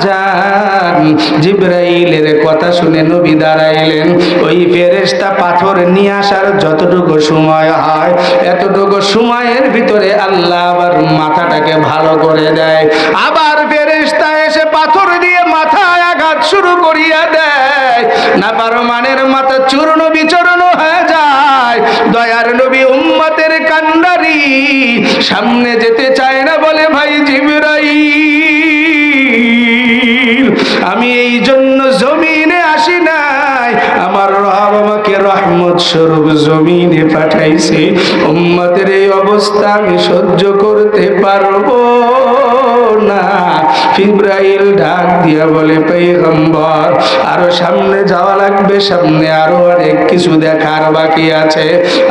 যান। জিবরাইলের কথা শুনে নবী দাঁড়াইলেন। ওই ফেরেশতা পাথর নিয়ে আসার যতটুকু সময় হয়, এতটুকু সময়ের ভিতরে আল্লাহ আবার মাথাটাকে ভালো করে দেয়। আবার ফেরেশতা এসে পাথর দিয়ে মাথায় আঘাত শুরু করিয়া দেয়। নাফরমানের মাথা চূর্ণ বিচূর্ণ হয়ে যায়। দয়ার নবী উম্মতের কান্ডারি সামনে যেতে চায় না, বলে, ভাই জিবরাইল, আমি এই জন্য জমিনে আসি নাই, আমার রব আমাকে রহমত স্বরূপ জমিনে পাঠাইছে। উম্মতের এই অবস্থা আমি সহ্য করতে পারবো না। জিবরাইল ডাক দিয়া বলে, পয়গম্বর, আরো সামনে যাওয়া লাগবে, সামনে আরো অনেক কিছু দেখার বাকি আছে।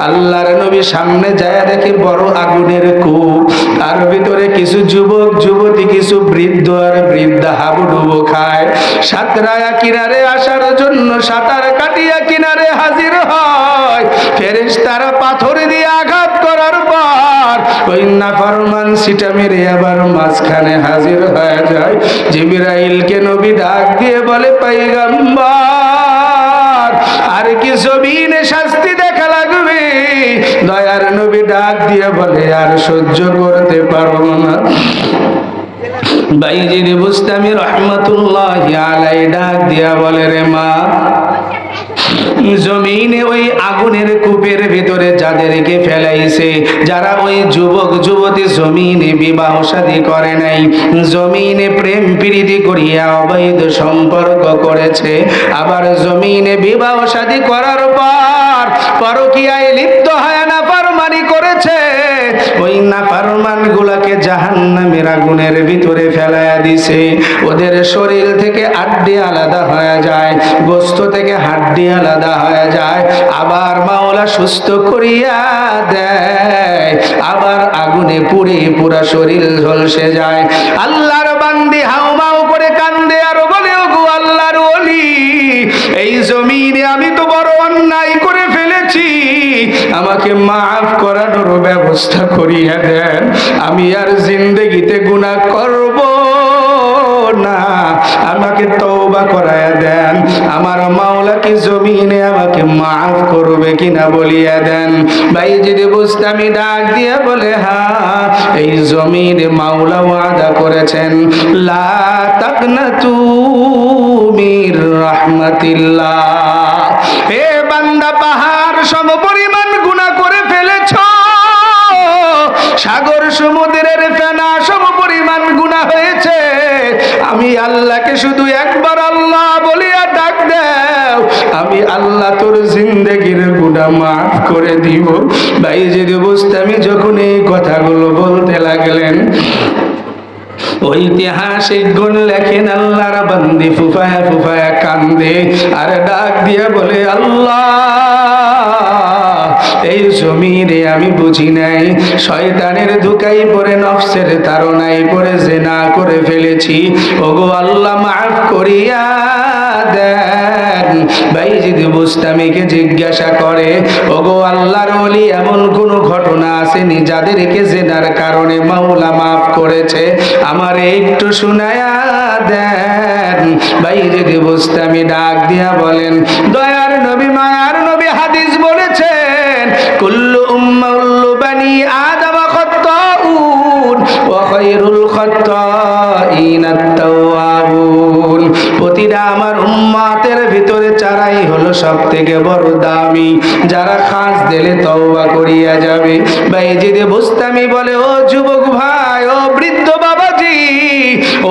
আল্লাহর নবী সামনে যায় দেখে বড় আগুনের কূপ, তার ভিতরে কিছু যুবক যুবতী, কিছু বৃদ্ধ আর বৃদ্ধা হাবুডুবু খায়। সাঁতরায়া কিনারে আসার জন্য সাঁতার কাটিয়া কিনারে হাজির হয়। ফেরেশতারা পাথর দিয়ে আঘাত করার পর ওই নাফরমান সিটা মেরে আবার মাঝখানে হাজির হয়ে যায়। জিবরাইলকে নবী ডাক দিয়ে বলে, পয়গম্বর, আর কি জমিনে শাস্তি দেখা লাগবে? দয়ার নবী ডাক দিয়ে বলে, আর সহ্য করতে পারবো না। বাইজিদ বুস্তামি রহমাতুল্লাহি আলাইহি ডাক দিয়া বলে, রে মা, জমিনে ওই আগুনের কূপের ভিতরে যাদেরকে ফেলাইছে, যারা ওই যুবক যুবতী জমিনে বিবাহ শাদী করে নাই, জমিনে প্রেম প্রীতি করিয়া অবৈধ সম্পর্ক করেছে, আবার জমিনে বিবাহ শাদী করার পর পরকীয়ায় লিপ্ত হয় নাফরমানি করেছে, ওই নাফরমান গুলাকে জাহান্নামের আগুনের ভিতরে ফেলাইয়া দিছে। ওদের শরীর থেকে আড্ডি আলাদা হয়ে যায়, গোস্ত থেকে হাড্ডি আলাদা হয়ে যায়, আবার মাওলা সুস্থ করিয়া দেয়, আবার আগুনে পুড়ে পুরা শরীর ঝলসে যায়। আল্লাহর বান্দি হাউমাউ করে কান্দে আর বলে, ওগো আল্লাহর ওলি, এই জমিনে আমি তো বড় অন্যায় করে ফেলেছি, আমাকে মাফ করানোর ব্যবস্থা করিয়া দেন, আমি আর জিন্দেগিতে গুনাহ করব না, আমাকে তওবা করায়া দেন। আমার মাওলা কি জমিনে আমাকে মাফ করবে কিনা বলিয়া দেন। বাইজিদ বুস্তামি ডাক দিয়ে বলে, হ্যাঁ, এই জমিনে মাওলা ওয়াদা করেছেন, লা তাকনাতু মির রাহমাতিল্লাহ। হে বান্দা, পাহাড় সমপরিমাণ গুনাহ করে ফেলেছ, সাগর সমুদ্রের ফেনা সমপরিমাণ গুনাহ হয়েছে, আমি আল্লাহকে শুধু একবার আল্লাহ বলিয়া ডাক দাও, আমি আল্লাহ তোর জিন্দেগির গুনাহ মাফ করে দিব। বাইজিদ বুস্তামি যখন এই কথাগুলো বলতে লাগলেন, ঐতিহাসিক গুণ লেখেন, আল্লাহর বান্দি ফুফায়া ফুফায়া কান্দে আর ডাক দিয়া বলে, আল্লাহ, এই জমিনে আমি বুঝি নাই, শয়তানের ধোঁকায় পড়ে, নফসের তাড়নায় পড়ে জিনা করে ফেলেছি, ওগো আল্লাহ মাফ করিয়া দেন। বাইজিদ বুস্তামিকে জিজ্ঞাসা করে, ওগো আল্লাহর ওলি, এমন কোন ঘটনা আসেনি যাদেরকে জিনার কারণে মাওলা মাফ করেছে? আমার একটু শুনায়া দেন। বাইজিদ বুস্তামি ডাক দিয়া বলেন, দয়ার নবী, মায়ার নবী হাদিস বলেছেন, কুল্লু উম্মাতুল বানি আদম খাত্তাউন ওয়া খায়রুল খাত্তাইন আত-তাওয়াবুন। প্রতিটা আমার উম্মতের ভিতরে চারাই হলো সবথেকে বড় দামি, যারা খাস দিলে তওবা করিয়া যাবে। বাইজিদ বুস্তামি বলে, ও যুবক ভাই, ও বৃদ্ধ বাবাজি,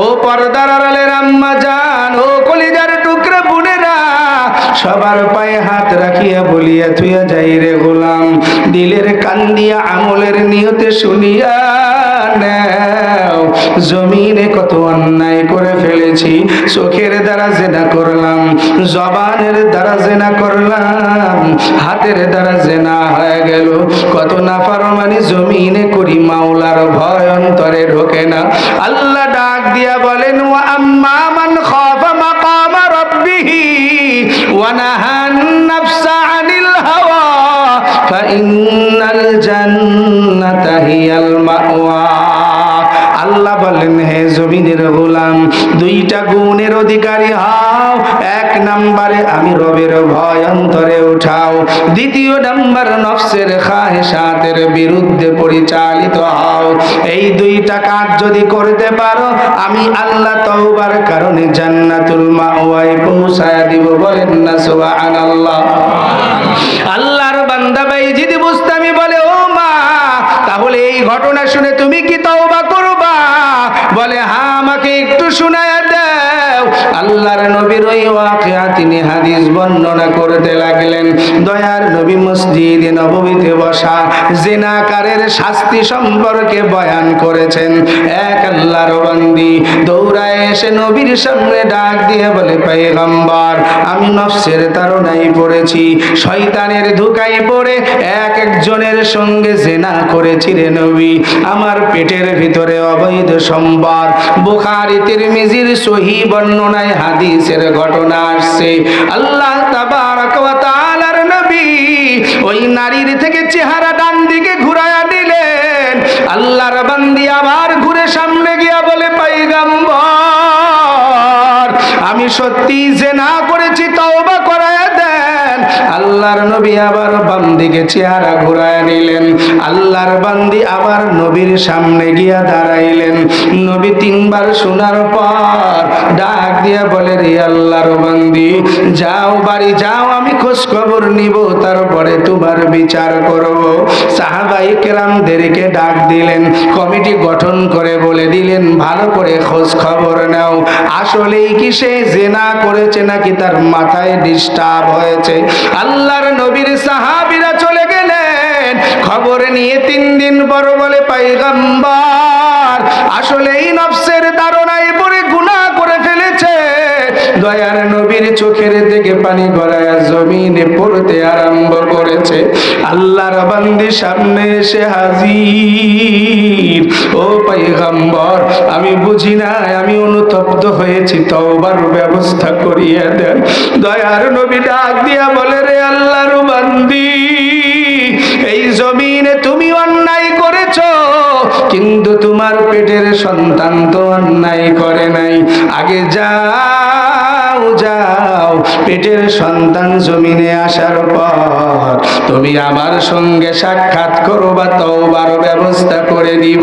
ও পর্দার আড়ালের আম্মা জান, ও কলিজার টুকরা বোনেরা, সবার পায়ে হাত রাখিয়া বলিয়া থুইয়া যাই রে গোলাম, দিলের কান দিয়া আমলের নিয়তে শুনিয়া নাও, জমিনে কত অন্যায় করে ফেলেছি, চোখের দ্বারা জেনা করলাম, জবানের দ্বারা জেনা করলাম, হাতের দ্বারা জেনা হয়ে গেল, কত নাফরমানি জমিনে করি, মাওলার ভয় অন্তরে ঢোকে না। আল্লাহ ডাক দিয়া বলেন, ওয়া আম্মা মান খাফা মাকাম রাব্বিহি ওয়া নাহান নাফসা আনিল হাওয়া ফাইন্নাল জান্নাতা হিয়াল মাওয়া। আল্লাহ বলেন, হে জমিনের গোলাম, দুইটা গুণের অধিকারী হও। এক নম্বরে আমি রবের ভয় অন্তরে উঠাও, দ্বিতীয় নম্বর নফসের খাহেসাতের বিরুদ্ধে পরিচালিত হও। এই দুইটা কাজ যদি করতে পারো, আমি আল্লাহ তওবার কারণে জান্নাতুল মাওয়ায় পৌঁছায়া দিব। বলেন না সুবহানাল্লাহ। আল্লাহর বান্দা বাইজিদ বুস্তামি বলে, ও মা, তাহলে এই ঘটনা শুনে তুমি কি তওবা করবা? বলে, হ্যাঁ, আমাকে একটু শুনায়া দাও। আল্লাহর নবীর ওই ওয়াকিয়া তিনি হাদিস বর্ণনা করতে লাগলেন। দয়ার নবী মসজিদে নববীতে বসা জিনাকারের শাস্তি সম্পর্কে বয়ান করেছেন। এক আল্লাহর বান্দি দৌড়ায় এসে নবীর সামনে ডাক দিয়ে বলে, পয়গম্বর, আমি নফসের তাড়নায় পড়েছি, শয়তানের ধোঁকায় পড়ে একজনের সঙ্গে জিনা করেছি রে নবী, আমার পেটের ভিতরে অবৈধ সম্পদ। বুখারী তিরমিজির সহিহ বর্ণনায় হাদিসের ঘটনা আসছে। আল্লাহ তাবারক ওয়া তাআলার নবী ওই নারীর থেকে চেহারা ডান দিকে ঘুরায়া দিলেন। আল্লাহর বান্দি আবার ঘুরে সামনে গিয়া বলে, পয়গম্বর, আমি সত্যি জিনা করেছি, তওবা করায়া দেন। আল্লাহর নবী আবার বাম দিকে চেহারা ঘুরায়া নিলেন। আল্লাহর বান্দি আবার নবীর সামনে গিয়া দাঁড়াইলেন। নবী তিনবার শোনার পর ডাক দিয়া বলে, রে আল্লাহর বান্দি, যাও, বাড়ি যাও, আমি খোঁজ খবর নিব, তারপরে তোমার বিচার করব। সাহাবায়ে কেরামদেরকে ডাক দিলেন, কমিটি গঠন করে বলে দিলেন, ভালো করে খোঁজ খবর নাও, আসলেই কি সে জিনা করেছে নাকি তার মাথায় ডিস্টার্ব হয়েছে। আল্লাহর নবীর সাহাবীরা চলে গেলেন, খবর নিয়ে 3 দিন পর বলে, পয়গম্বর, আসলেই নফসের তাড়নায় পড়ে গুনাহ করে ফেলেছে। দয়ার নবীর চোখের থেকে পানি গড়ায়া জমিনে পড়তে আরম্ভ করেছে। আল্লাহর বান্দি সামনে এসে হাজির। ও পয়গম্বর, আমি বুঝি না, আমি অনুতপ্ত হয়েছি, তওবার ব্যবস্থা করিয়া দেন। দয়ার নবী ডাক দিয়া বলে, রে আল্লাহর বান্দি, জমিনে তুমি অন্যায় করেছো, কিন্তু তোমার পেটের সন্তান তো অন্যায় করে নাই। আগে যাও যাও, পেটের সন্তান জমিনে আসার পর তুমি আমার সঙ্গে সাক্ষাৎ করো বা তওবার ব্যবস্থা করে দিব।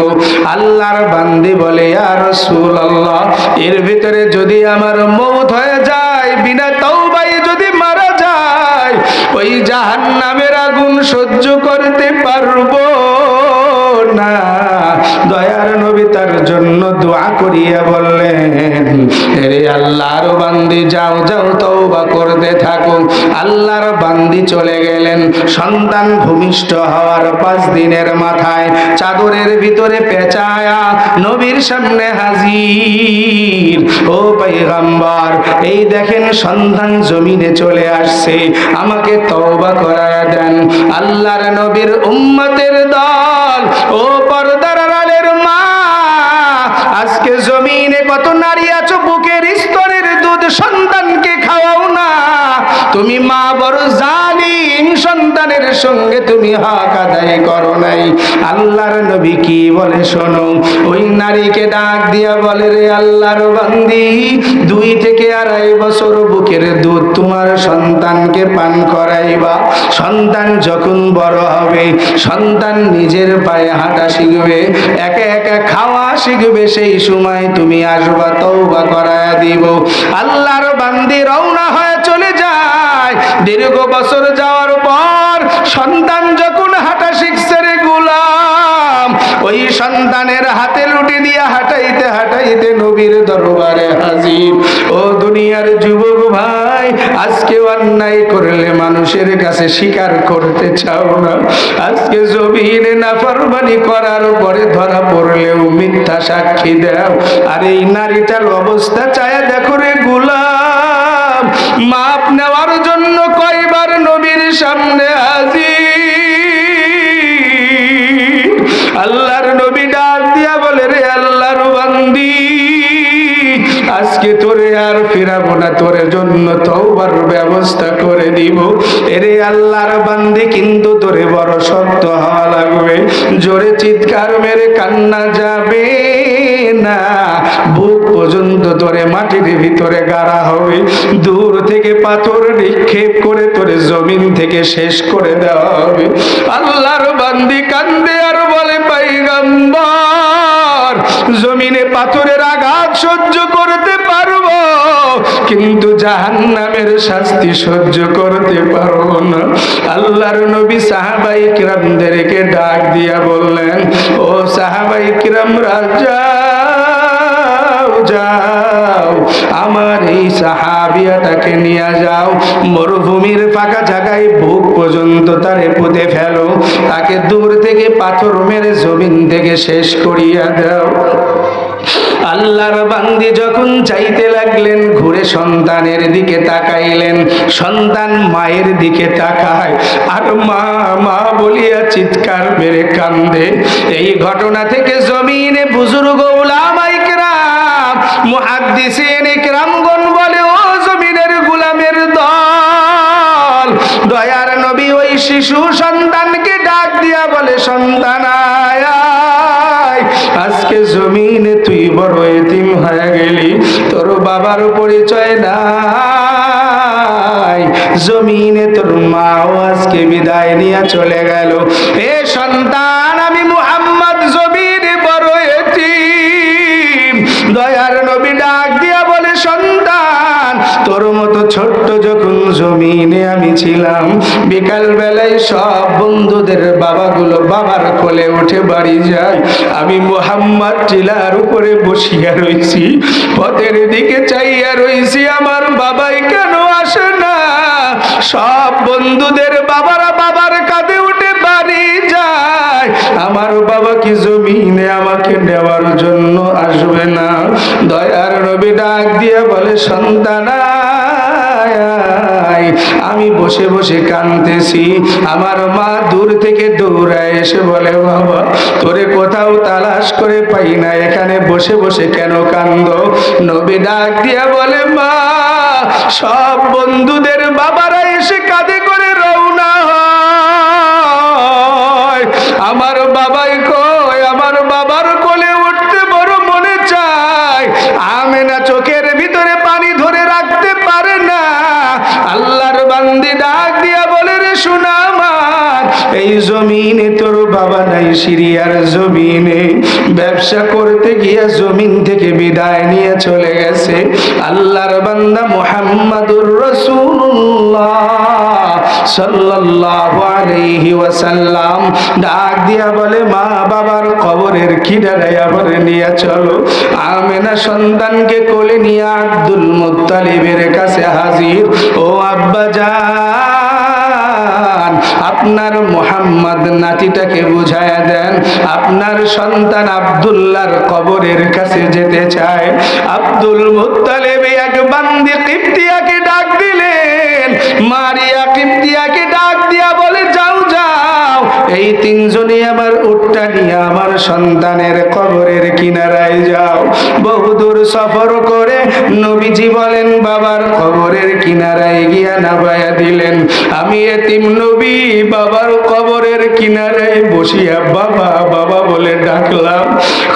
আল্লাহর বান্দি বলে, ইয়া রাসূলুল্লাহ, এর ভিতরে যদি আমার মওত হয়ে যায়, বিনা তওবায় যদি মারা যায়, ওই জাহান্নামের আগুন সহ্য করতে পারবো না। দয়ার নবী তার জন্য দোয়া করিয়া বললেন, হে আল্লাহর বান্দি, যাও যাও তওবা করতে থাকো। আল্লাহর বান্দি চলে গেলেন। সন্তান ভূমিষ্ঠ হওয়ার 5 দিনের মাথায় চাদরের ভিতরে পেঁচায়া নবীর সামনে হাজির। ও পয়গম্বর, এই দেখেন সন্তান জমিনে চলে আসছে, আমাকে তওবা করায়া দেন। আল্লাহর নবীর উম্মতের দল, ও পর্দার আড়ালের মা, আজকে জমিনে কত নারী আছো, বুকের স্তরের দুধ সন্তানকে খাওয়াও না। তুমি মা বড় জালিম, সন্তানের সঙ্গে তুমি হক আদায় করো নাই। আল্লাহর নবী কি বলে শোনো। ওই নারীকে ডাক দিয়া বলে, রে আল্লাহর বান্দি, 2 থেকে 2.5 বছর বুকের দুধ তোমার সন্তানকে পান করাইবা। সন্তান যখন বড় হবে, সন্তান নিজের পায়ে হাঁটা শিখবে, একা একা খাওয়া শিখবে, সেই সময় তুমি আসবা, তওবা করায়া দিব। আল্লাহর বান্দি রওনা হয়ে চলে যায়। দীর্ঘ বছর যাওয়ার পর সন্তান যখন হাঁটা শিখছে, রে গোলাম, ওই সন্তানের হাতে লুটি দিয়া হাঁটাইতে হাঁটাইতে নবীর দরবারে হাজির। ও দুনিয়ার যুবক ভাই, আজকে অন্যায় করলে মানুষের কাছে স্বীকার করতে চাও না। আজকে জমিনে নাফরমানি করার পরে ধরা পড়লেও মিথ্যা সাক্ষী দাও। আর এই নারীটার অবস্থা চায়া দেখো রে গোলাম, মাপ নেওয়ার জন্য কয়বার নবীর সামনে হাজির। আল্লাহর নবী ডাক দিয়া বলে, রে আল্লাহর বান্দি, আজকে তোরে আর ফিরাবো না, তোরে জন্য তওবার ব্যবস্থা করে দিব। এরে আল্লাহর বান্দি, কিন্তু তোরে বড় শক্ত হওয়া লাগবে। জোরে চিৎকার মেরে কান্না যাবে না, বুক পর্যন্ত তোরে মাটির ভিতরে গাড়া হবে। দূর থেকে পাথর নিক্ষেপ করে তোরে জমিন থেকে শেষ করে দেওয়া হবে। আল্লাহর বান্দি কান্দে আর বলে, পয়গম্বর, জমিনে পাথরের আঘাত সহ্য করতে পারবো, কিন্তু জাহান্নামের শাস্তি সহ্য করতে পারবো না। আল্লাহর নবী সাহাবায়ে কিরামদেরকে ডাক দিয়া বললেন, ও সাহাবায়ে কিরামরা, যাও যাও, আমার এই সাহাবিয়াটাকে নিয়ে যাও, মরুভূমির ফাঁকা জায়গায় বুক পর্যন্ত তারে পুঁতে ফেলো, তাকে দূর থেকে পাথর মেরে জমিন থেকে শেষ করিয়া দাও। আল্লাহর বান্দি যখন চাইতে লাগলেন, ঘুরে সন্তানের দিকে তাকাইলেন। সন্তান মায়ের দিকে তাকায় আর মা মা বলিয়া চিৎকার মেরে কান্দে। এই ঘটনা থেকে জমিনে বুজুর্গ উলামায়ে কেরাম, মুহাদ্দিসিনে কেরামগণ বলে, ও জমিনের গোলামের দল, দয়ার নবী ওই শিশু সন্তানকে ডাক দিয়া বলে, সন্তান আয়, আজকে জমিনে তুই বড় এতিম হয়ে গেলি, তোর বাবার পরিচয় নাই, জমিনে তোর মাও আজকে বিদায় নিয়ে চলে গেল। এ সন্তান, আমি মুহাম্মদ জমিনে বড় এতিম। দয়ার নবী ডাক দিয়া বলে, সন্তান, তোর মতো ছোট্ট যখন জমিনে আমি ছিলাম, বিকাল বেলায় সব বন্ধুদের বাবাগুলো বাবার কোলে উঠে বাড়ি যায়, আমি মুহাম্মদ টিলার উপরে বসিয়া রইছি, পথের দিকে চাইয়া রইছি, আমার বাবাই কেন আসে না? সব বন্ধুদের বাবারা বাবার কাঁধে উঠে বাড়ি যায়, আমার বাবা কি জমিনে আমাকে নেওয়ার জন্য আসবে না? দয়ার নবী ডাক দিয়ে বলে, সন্তান, আমি বসে বসে কাঁদতেছি। আমার মা দূর থেকে দৌড়ায় এসে বলে, বাবা, তোরে কোথাও তালাশ করে পাই না, এখানে বসে বসে কেন কান্দো? নবী ডাক দিয়া বলে, মা, সব বন্ধুদের বাবারা এসে কাঁধে করে রওনা হয়, বাবাই কই, আমার বাবার কোলে উঠতে বড় মনে চায়। আমেনা চোখের ভিতরে পানি ধরে রাখতে পারে না। আল্লাহর বান্দি ডাক দিয়া বলে, রে শোনা আমার, এই জমিনে তোর বাবা নাই, সিরিয়ার জমিনে ব্যবসা করতে গিয়া জমিন থেকে বিদায় নিয়ে চলে গেছে। আল্লাহর বান্দা মুহাম্মাদুর রাসূলুল্লাহ সাল্লাল্লাহু আলাইহি ওয়াসাল্লাম ডাক দিয়া বলে, মা বাবার কবরের কিনারায় আবার নিয়ে চলো। আমেনা সন্তানকে কোলে নিয়ে আব্দুল মুত্তালিবের কাছে হাজির। ও আব্বা জান, আপনার মুহাম্মদ নাতিটাকে বুঝায়া দেন, আপনার সন্তান আব্দুল্লাহর কবরের কাছে যেতে চায়। আব্দুল মুত্তালিব এক বান্দি কিবতিয়াকে ডাক দিলেন। মারিয়া কিবতিয়াকে ডাক দিয়া বলে, যাও যাও, এই তিনজনে আমার উটটা নিয়ে আমার সন্তানের কবরের কিনারায় যাও। বহুদূর সফর করে নবীজি বলেন, বাবার কবরের কিনারায় গিয়া নামায়া দিলেন। আমি এতিম নবী বাবার কবরের কিনারায় বসিয়া বাবা বাবা বলে ডাকলাম।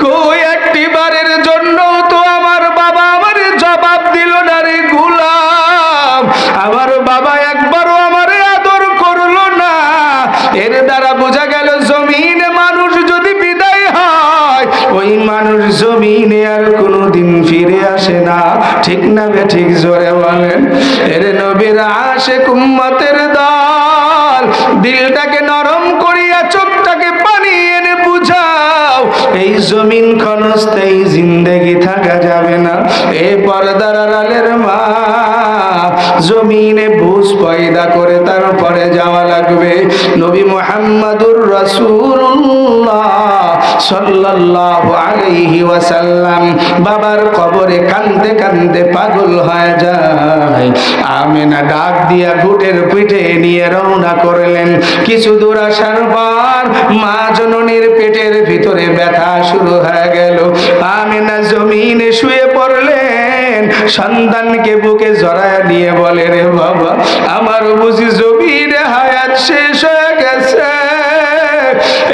কই একটি বারের জন্য তো আমার বাবা আমার জবাব দিল না রে গোলাম। আমার বাবা একবারও আমারে আদর করলো না। এর দ্বারা বোঝা গেল, জমিনে মানুষ যদি বিদায় হয়, ওই মানুষ জমিনে আর কোনোদিন ফিরে আসে না। ঠিক না বে ঠিক? জোরে বলেন। এর নবীর আশিক উম্মতের দল, দিলটাকে নরম করিয়া চোখটাকে পানি এনে বুঝাও, এই জমিন ক্ষণস্থায়ী জিন্দেগি থাকা যাবে না। এ পর্দার আড়ালের মা, জমিনে বুঝ পয়দা করে তারপরে যাওয়া লাগবে। নবী মুহাম্মাদুর রাসূলুল্লাহ সাল্লাল্লাহু আলাইহি ওয়াসাল্লাম বাবার কবরে কাঁদতে কাঁদতে পাগল হয়ে যায়। আমেনা ডাক দিয়া বুটের পিঠে নিয়ে রওনা করলেন। কিছু দূর আসার পর মা জননীর পেটের ভিতরে ব্যথা শুরু হয়ে গেল। আমেনা জমিনে শুয়ে পড়লেন, সন্তানকে বুকে জড়ায় নিয়ে বলে, রে বাবা, আমার বুঝি জমিনে হায়াত শেষ হয়ে গেছে।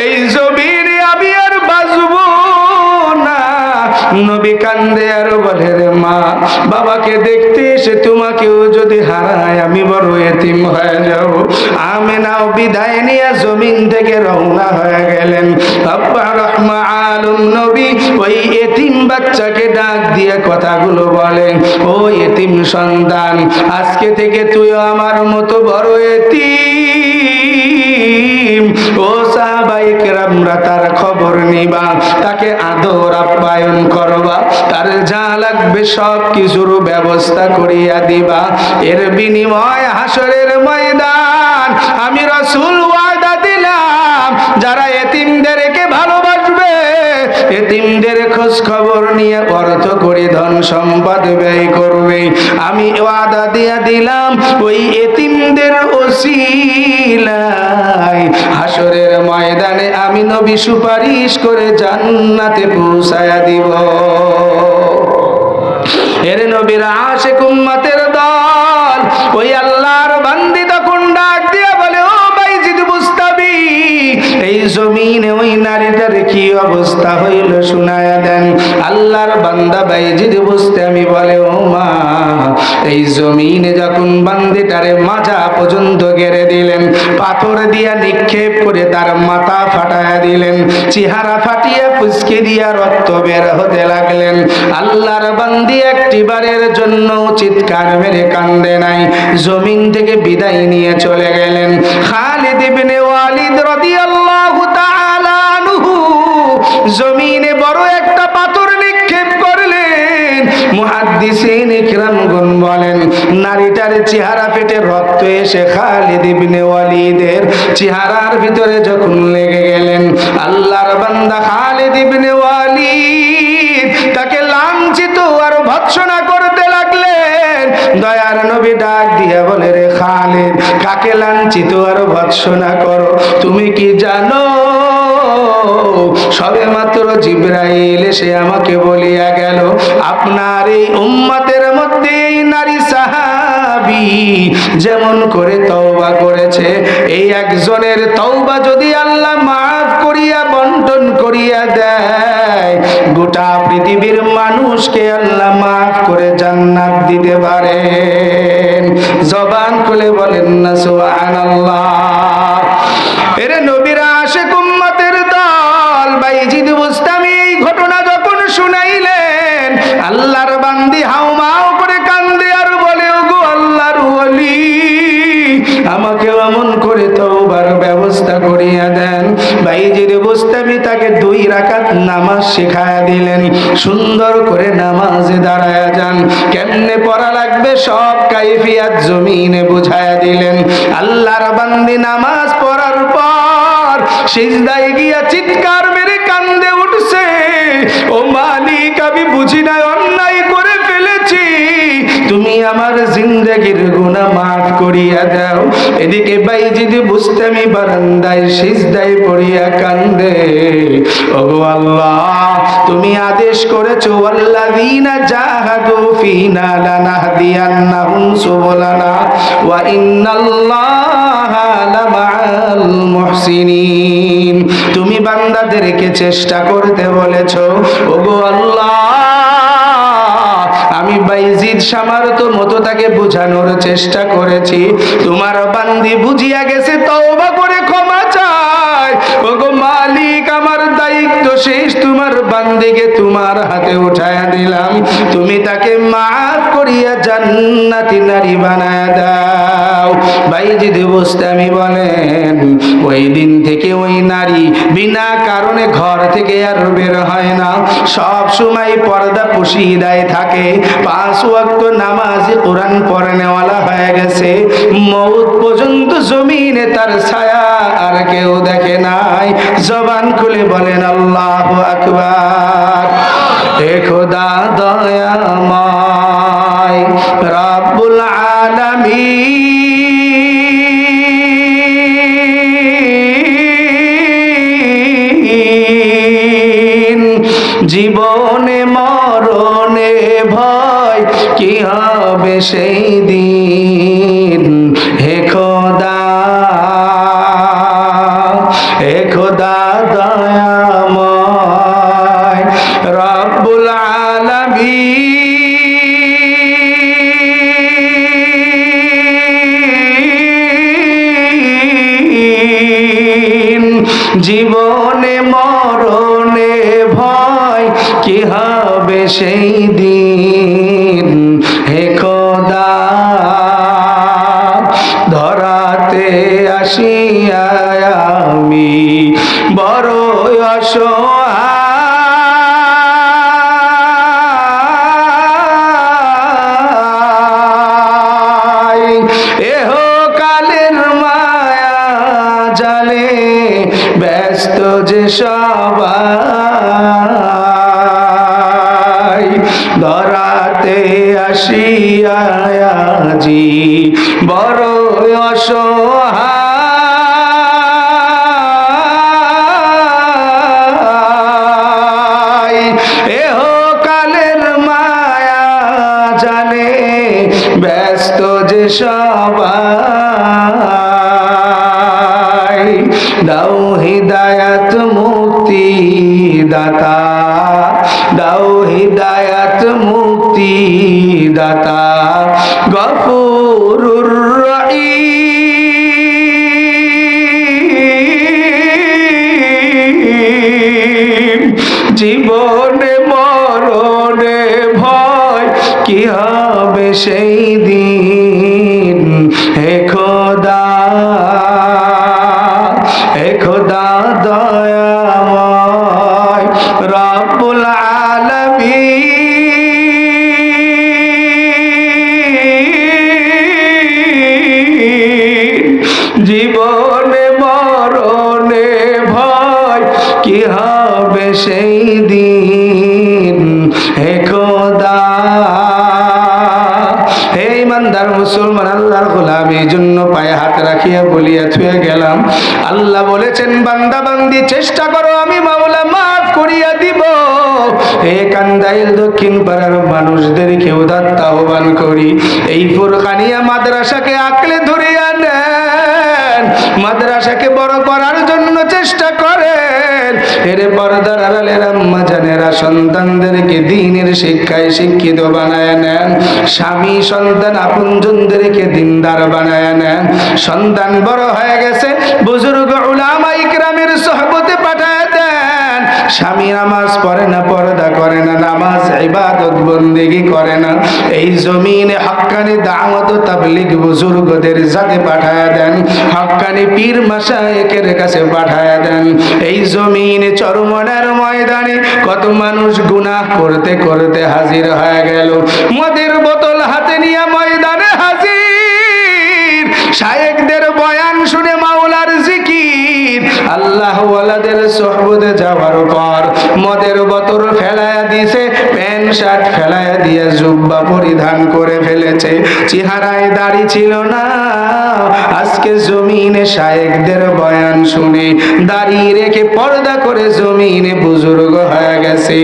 এই জমিনে আমি আর বাঁচব না। নবী কান্দে আর বলে, রে মা, বাবাকে দেখতে এসে তোমাকেও যদি হারায় আমি বড় এতিম হয়ে যাব। আমেনাও বিদায় নিয়ে জমিন থেকে রওনা হয়ে গেলেন। আব্বা রহমা আলম নবী ওই এতিম বাচ্চাকে ডাক দিয়ে কথাগুলো বলেন, ও এতিম সন্তান, আজকে থেকে তুইও আমার মতো বড় এতিম। ও সাহাবায়ে কেরামরা তার খবর নিবা, তাকে আদর আপ্যায়ন করবা, তার যা লাগবে সব কিছুর ব্যবস্থা করিয়া দিবা। এর বিনিময় হাসরের ময়দান আমি রাসূল ওয়াদা দিলাম, যারা এতিমদেরকে ভালোবাসবে, এতিমদের খোঁজ খবর নিয়ে অর্থ করে ধন সম্পদ ব্যয় করবে, আমি ওয়াদা দিয়া দিলাম ওই এতিমদের ওসিলায় হাসরের ময়দানে আমি নবী সুপারিশ করে জান্নাতে পৌঁছায়া দিব। এর নবীর আশিক উম্মতের দল, ওই আল্লাহর বান্দি তখন ডাক দিয়া বলে, ও বাইজিদ বুস্তাবি, এই জমিনে ওই নারীটার কি অবস্থা হইল শুনায়া দেন। আল্লাহর বান্দা বাইজিদ বুস্তামি বলে, ও মা, এই জমিনে যখন বান্দিটারে মাজা পর্যন্ত গেড়ে দিলেন, পাথর দিয়া নিক্ষেপ করে তার মাথা ফাটায়া দিলেন, চেহারা ফাটিয়া ফুসকে দিয়া রক্ত বের হতে লাগলেন। আল্লাহর বান্দি একটিবারের জন্য চিৎকার মেরে কান্দে নাই, জমিন থেকে বিদায় নিয়ে চলে গেলেন। খালিদ ইবনে ওয়ালিদ রাদিয়াল্লাহু তাআলা আনহু জমিনে বড় একটা পাথর নিক্ষেপ করলেন। মুহাদ্দিসিন ইকরামগণ বলেন, নারীটার চেহারা ফেটে রক্ত এসে খালিদ ইবনে ওয়ালিদের চেহারার ভিতরে যখন লেগে গেলেন, আল্লাহর বান্দা খালিদ ইবনে ওয়ালিদ তাকে লাঞ্ছিত আর ভৎসনা করতে লাগলেন। দয়ার নবী ডাক দিয়া বলে, রে খালিদ, কাকে লাঞ্ছিত আর ভৎসনা করো? তুমি কি জানো? সবে মাত্র জিবরাইল এসে আমাকে বলিয়া গেল, আপনার এই উম্মতের মধ্যে এই নারী সাহাবী যেমন করে তওবা করেছে, এই একজনের তওবা যদি আল্লাহ মাফ করিয়া বন্টন করিয়া দেয়, গোটা পৃথিবীর মানুষকে আল্লাহ মাফ করে জান্নাত দিতে পারেন। জবান খুলে বলেন না সুবহানাল্লাহ। এরে নবীর আশিক উম্মতের দল বাইজিদ বুস্তামি এই ঘটনা যখন শুনাইলেন, আল্লাহর বান্দি হাউমাউ করে কান্দে আর বলে, ওগো আল্লাহর ওলি, আমাকে এমন করে তওবার ব্যবস্থা করিয়া দেন। বাইজিদ বুস্তামি তাকে 2 রাকাত নামাজ শিখায়া দিলেন। সুন্দর করে নামাজে দাঁড়ায়া যান, কেমনে পড়া লাগবে সব কাইফিয়াত জমিনে বুঝায়া দিলেন। আল্লাহর বান্দি নামাজ পড়ার পর সিজদায় গিয়া চিৎকার মেরে কান্দে উঠছে, ও মালিক, আমি বুঝি না অন্যায় করে ফেলেছি, তুমি আমার জিন্দেগির গুনাহ মাফ করিয়া দাও। এদিকে বাইজিদ বুস্তামি বারান্দায় সিজদায় পড়িয়া কান্দে, ওগো আল্লাহ, তুমি আদেশ করেছো, আল্লাযীনা জাহাদু ফীনা লানাহদিয়ান্নাহুম সুবুলানা ওয়া ইন্নাল্লাহা লামাআল মুহসিনিন। তুমি বান্দাদেরকে চেষ্টা করতে বলেছো, ওগো আল্লাহ, আমি বাইজিদ সামর্থ্য মতো তাকে বোঝানোর চেষ্টা করেছি, তোমার বান্দি বুঝিয়া গেছে, তওবা করে ক্ষমা চায়। ওগো মালিক, আমার দায়িত্ব শেষ, তোমার বান্দিকে তোমার হাতে উঠায়া দিলাম, তুমি তাকে মাফ করিয়া জান্নাতি নারী বানায়া দাও। বাইজিদ বুস্তামি বলেন, ওই দিন থেকে ওই নারী বিনা কারণে ঘর থেকে আর বের হয় না, সব সময় পর্দা পুশিদায় থাকে, 5 ওয়াক্ত নামাজি কোরআন পড়নেওয়ালা হয়ে গেছে, মওত পর্যন্ত জমিনে তার ছায়া আর কেউ দেখে নাই। জবান খুলে বলেন আল্লাহু আকবার। হে খোদা দয়াময় রব্বুল আলামিন, জীবনে মরণে ভয় কি হবে সেই দিন, হে খোদা, হে খোদা দয়াময় রব্বুল আলামিন, জীবনে মরণে ভয় কি হবে সেই দিন, হে খোদা, ধরাতে আসিয়া আমি বড় অসহায়, এহ কালের মায়া জালে ব্যস্ত যে সবাই, ধরাতে আসিয়া আজি বড় অসহায়, এহ কালের মায়া জানে ব্যস্ত যে সবাই, দাও হিদায়াত মুক্তি দাতা, দাও হিদায়াত মুক্তি দাতা, গফুরুর রহিম, জীবনে মরণে ভয় কি হবে সেই দিন, হে খোদা, হে খোদা দয়াময় রব্বুল আলামিন, জীবনে মরণে ভয় কি হবে সেই দিন, হে খোদা। হে ইমানদার মুসলমান, আল্লাহর গোলাম, এই জন্য পায়ে হাত রাখিয়া বলিয়া থুয়ে গেলাম, আল্লাহ বলেছেন, বান্দা বান্দি চেষ্টা করো, আমি মাওলা মাফ করিয়া দিব। হে কান্দাইল দক্ষিণ পাড়ার মানুষদেরকে উদাত্ত আহ্বান করি, এই ফুরকানিয়া মাদ্রাসাকে আঁকড়ে ধরিয়া নেন, মাদ্রাসাকে বড় করার জন্য চেষ্টা করেন। এর পর্দার আড়ালের আম্মা জানেরা সন্তানদেরকে দ্বীনের শিক্ষায় শিক্ষিত বানায় নেন। স্বামী সন্তান আপনজনদেরকে দিনদার বানায় নেন। সন্তান বড় হয়ে গেছে, বুজুর্গ উলামা ইকরামের সোহবতে পাঠায় দেন। স্বামী নামাজ পড়ে না, পর্দা করে না, নামাজ ইবাদত বন্দেগী করে না, এই জমিনে হক্কানি দাওয়াত তাবলীগ বুজুর্গদের সাথে পাঠায় দেন, হক্কানি পীর মাশায়েখের কাছে পাঠায় দেন। এই জমিনে চরমনের ময়দানে কত মানুষ গুনাহ করতে করতে হাজির হয়ে গেল, মদের বোতল হাতে নিয়ে ময়দানে হাজির। শায়েখদের বয়ান শুনে মাওলার জিকির, আল্লাহ ওয়ালাদের সোহবতে যাওয়ার পর মদের বোতল ফেলায়া দিয়েছে, প্যান্ট শার্ট ফেলায়া দিয়ে জুব্বা পরিধান করে ফেলেছে, চেহারায় দাড়ি ছিল না। আজকে জমিনে শায়েখদের বয়ান শুনে দাড়ি রেখে পর্দা করে জমিনে বুজুর্গ হয়ে গেছে।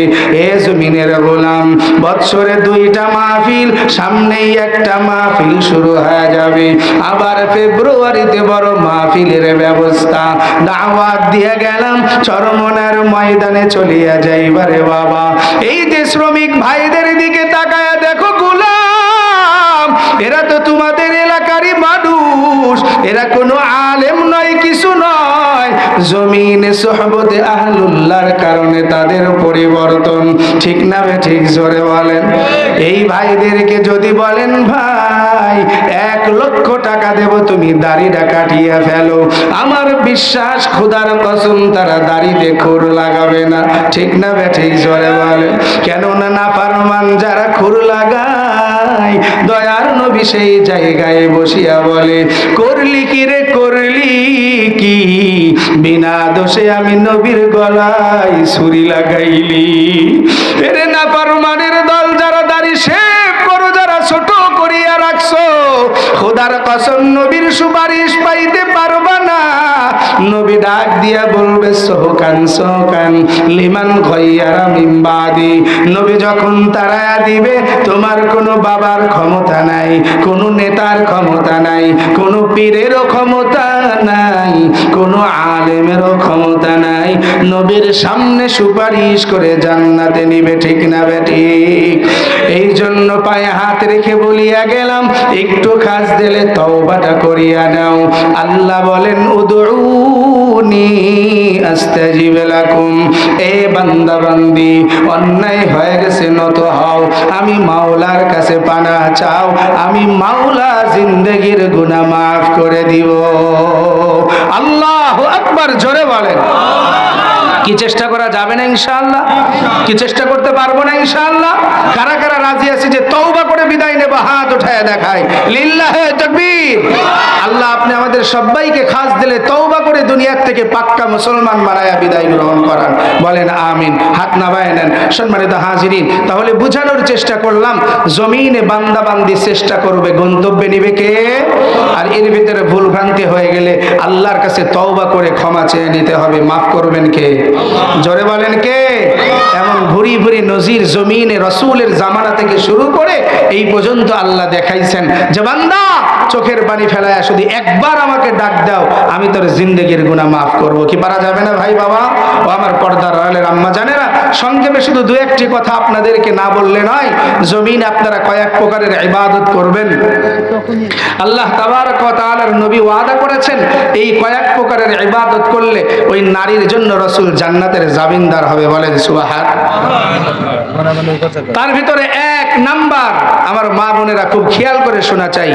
এ জমিনের গোলাম, বৎসরে 2টা মাহফিল, সামনেই একটা মাহফিল শুরু হয়ে যাবে। আবার ফেব্রুয়ারিতে বড় মাহফিলের ব্যবস্থা। দাওয়াত দিয়ে গেলাম, চরমনার ময়দানে চলিয়া যাইবারে বাবা। এই যে শ্রমিক ভাইদের দিকে তাকায়া দেখো গোলাম, এরা তো তোমাদের এলাকারই মানুষ, এরা কোনো আলেম নয়, কিছু নয়, জমিনে সোহবতে আহলুল্লাহর কারণে তাদের পরিবর্তন। ঠিক না বে ঠিক? জোরে বলেন। এই ভাইদেরকে যদি বলেন ভাই 1 লক্ষ টাকা দেব, তুমি দাড়িটা কাটিয়ে ফেলো, আমার বিশ্বাস খোদার কসম তারা দাড়িতে খুর লাগাবে না। ঠিক না বে ঠিক? জোরে বলেন। কেননা নাফরমান যারা খুর লাগায়, দয়ার নবী সেই জায়গায় বসিয়া বলে, করলি কি রে করলি কি, বিনা দোষে আমি নবীর গলায় ছুরি লাগাইলি। এরে নাফরমানের দল, যারা দাড়ি শেভ করো, যারা ছোট করিয়া রাখছো, খোদার কসম নবীর সুপারিশ পাইতে পারবা না। নবী ডাক দিয়া বলবে, সোহকান সোহকান লিমান গায়্যারা মিন বাদি। নবী যখন তারায়া দিবে, তোমার কোনো বাবার ক্ষমতা নাই, কোনো নেতার ক্ষমতা নাই, কোনো পীরেরও ক্ষমতা নাই, কোনো আলেমেরও ক্ষমতা নাই, নবীর সামনে সুপারিশ করে জান্নাতে নিবে। ঠিক না বেঠিক? এই জন্য পায়ে হাত রেখে বলিয়া গেলাম, একটু খাস দিলে তওবাটা করিয়া নাও। আল্লাহ বলেন, উদউনি আস্তাজিব লাকুম। এ বান্দা বান্দি, অন্যায় হয়ে গেছে, নত হও, আমি মাওলার কাছে পানাহ চাও, আমি মাওলা জিন্দেগির গুনাহ মাফ করে দিব। আল্লাহু আকবার, জোরে বলেন। কি চেষ্টা করা যাবে না ইনশাআল্লাহ? কি চেষ্টা করতে পারবো না ইনশাআল্লাহ? কারা কারা রাজি আছে যে তওবা করে বিদায় নেব? হাত উঠায় দেখায়। লিল্লাহে তাকবীর। আল্লাহ আপনি আমাদের সবাইকে খাস দিলে তওবা করে দুনিয়ার থেকে পাক্কা মুসলমান বানায়া বিদায় গ্রহণ করান। বলেন আমিন। হাত নামায় নেন। সম্মানিত হাজিরিন, তাহলে বুঝানোর চেষ্টা করলাম, জমিনে বান্দা বান্দি চেষ্টা করবে, গন্তব্যে নিবে কে? আর এর ভিতরে ভুল ভ্রান্তি হয়ে গেলে আল্লাহর কাছে তওবা করে ক্ষমা চেয়ে নিতে হবে। মাফ করবেন কে? জোরে বলেন কে? এমন ভুরি ভুরি নজির জমিনে রাসূলের জামানা থেকে শুরু করে এই পর্যন্ত আল্লাহ দেখাইছেন যে বান্দা চোখের পানি ফেলায়া শুধু একবার আমাকে ডাক দাও, আমি তোর জিন্দেগির গুনাহ মাফ করব। কি পারা যাবে না ভাই বাবা ও আমার পর্দার আড়ালের আম্মা জানেরা? সংক্ষেপে শুধু 2-1টি কথা আপনাদেরকে না বললে নয়। জমিনে আপনারা কয়েক প্রকারের ইবাদত করবেন। আল্লাহ তাবারক ওয়া তাআলার নবী ওয়াদা করেছেন, এই কয়েক প্রকারের ইবাদত করলে ওই নারীর জন্য রাসূল জান্নাতের জামিনদার হবে। বলেন সুবহানাল্লাহ। তার ভিতরে 1 নাম্বার, আমার মা বোনেরা খুব খেয়াল করে শোনা চাই,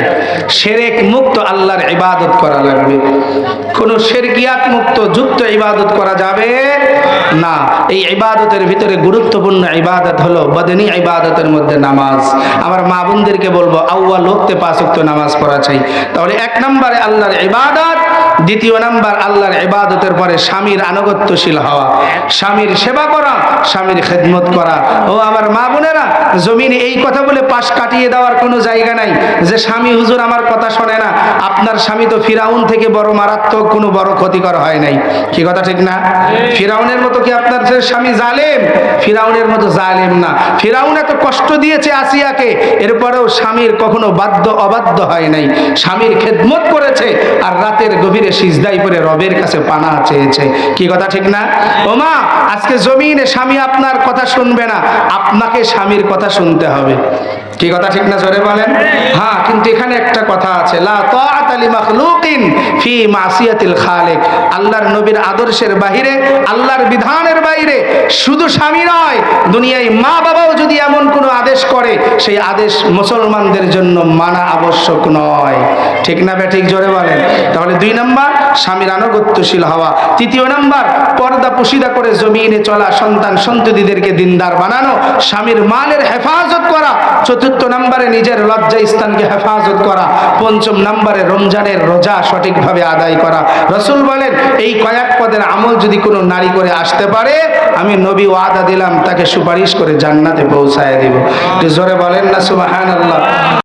শিরক মুক্ত আল্লাহর ইবাদত করা লাগবে। কোন শিরকিয়াত মুক্ত যুক্ত ইবাদত করা যাবে না। এই ইবাদতের ভিতরে গুরুত্বপূর্ণ ইবাদত হলো বদনী ইবাদতের মধ্যে নামাজ। আমার মা বোনদেরকে বলবো, আউয়াল ওয়াক্তে 5 ওয়াক্ত নামাজ পড়া চাই। তাহলে 1 নম্বরে আল্লাহর ইবাদত, 2 নাম্বার আল্লাহর ইবাদতের পরে স্বামীর আনুগত্যশীল হওয়া, স্বামীর সেবা করা, স্বামীর খেদমত করা। ও আমার মা বোনেরা, জমিনে এই কথা বলে পাশ কাটিয়ে দেওয়ার কোনো জায়গা নাই যে স্বামী হুজুর আমার কথা শোনে না। আপনার স্বামী তো ফিরাউন থেকে বড় মারাত্মক কোনো বড় ক্ষতিকর হয় নাই। কি কথা ঠিক না? ফিরাউনের মতো কি আপনার স্বামী জালেম? ফিরাউনের মতো জালেম না। ফিরাউন এত কষ্ট দিয়েছে আসিয়াকে, এরপরেও স্বামীর কখনো বাধ্য অবাধ্য হয় নাই, স্বামীর খেদমত করেছে। আর রাতের গভীরে থেকে সিজদায় পড়ে রবের কাছে পানাহ চেয়েছে। কি কথা ঠিক না? ওমা, আজকে জমিনে স্বামী আপনার কথা শুনবে না, আপনাকে স্বামীর কথা শুনতে হবে। কি কথা ঠিক না? জোরে বলেন। হ্যাঁ, কিন্তু এখানে একটা কথা আছে, লা তাআতা লিমাখলুকিন ফি মাসিয়াতিল খালিক। আল্লাহর নবীর আদর্শের বাইরে, আল্লাহর বিধানের বাইরে শুধু স্বামী নয়, দুনিয়ায় মা বাবাও যদি এমন কোনো আদেশ করে, সেই আদেশ মুসলমানদের জন্য মানা আবশ্যক নয়। ঠিক না ঠিক? জোরে বলেন। তাহলে 2 নাম্বার স্বামীর আনুগত্যশীল হওয়া, 3 নাম্বার পর্দা পুশিদা করে জমিনে চলা, সন্তান সন্ততিদেরকে দিনদার বানানো, স্বামীর মালের হেফাজত করা, 4 নম্বরে নিজের লজ্জা স্থানকে হেফাজত করা, 5 নম্বরে রমজানের রোজা সঠিকভাবে আদায় করা। রাসূল বলেন, এই কয়েক পদের আমল যদি কোনো নারী করে আসতে পারে, আমি নবী ওয়াদা দিলাম তাকে সুপারিশ করে জান্নাতে পৌঁছায় দেব। জোরে বলেন না সুবহানাল্লাহ।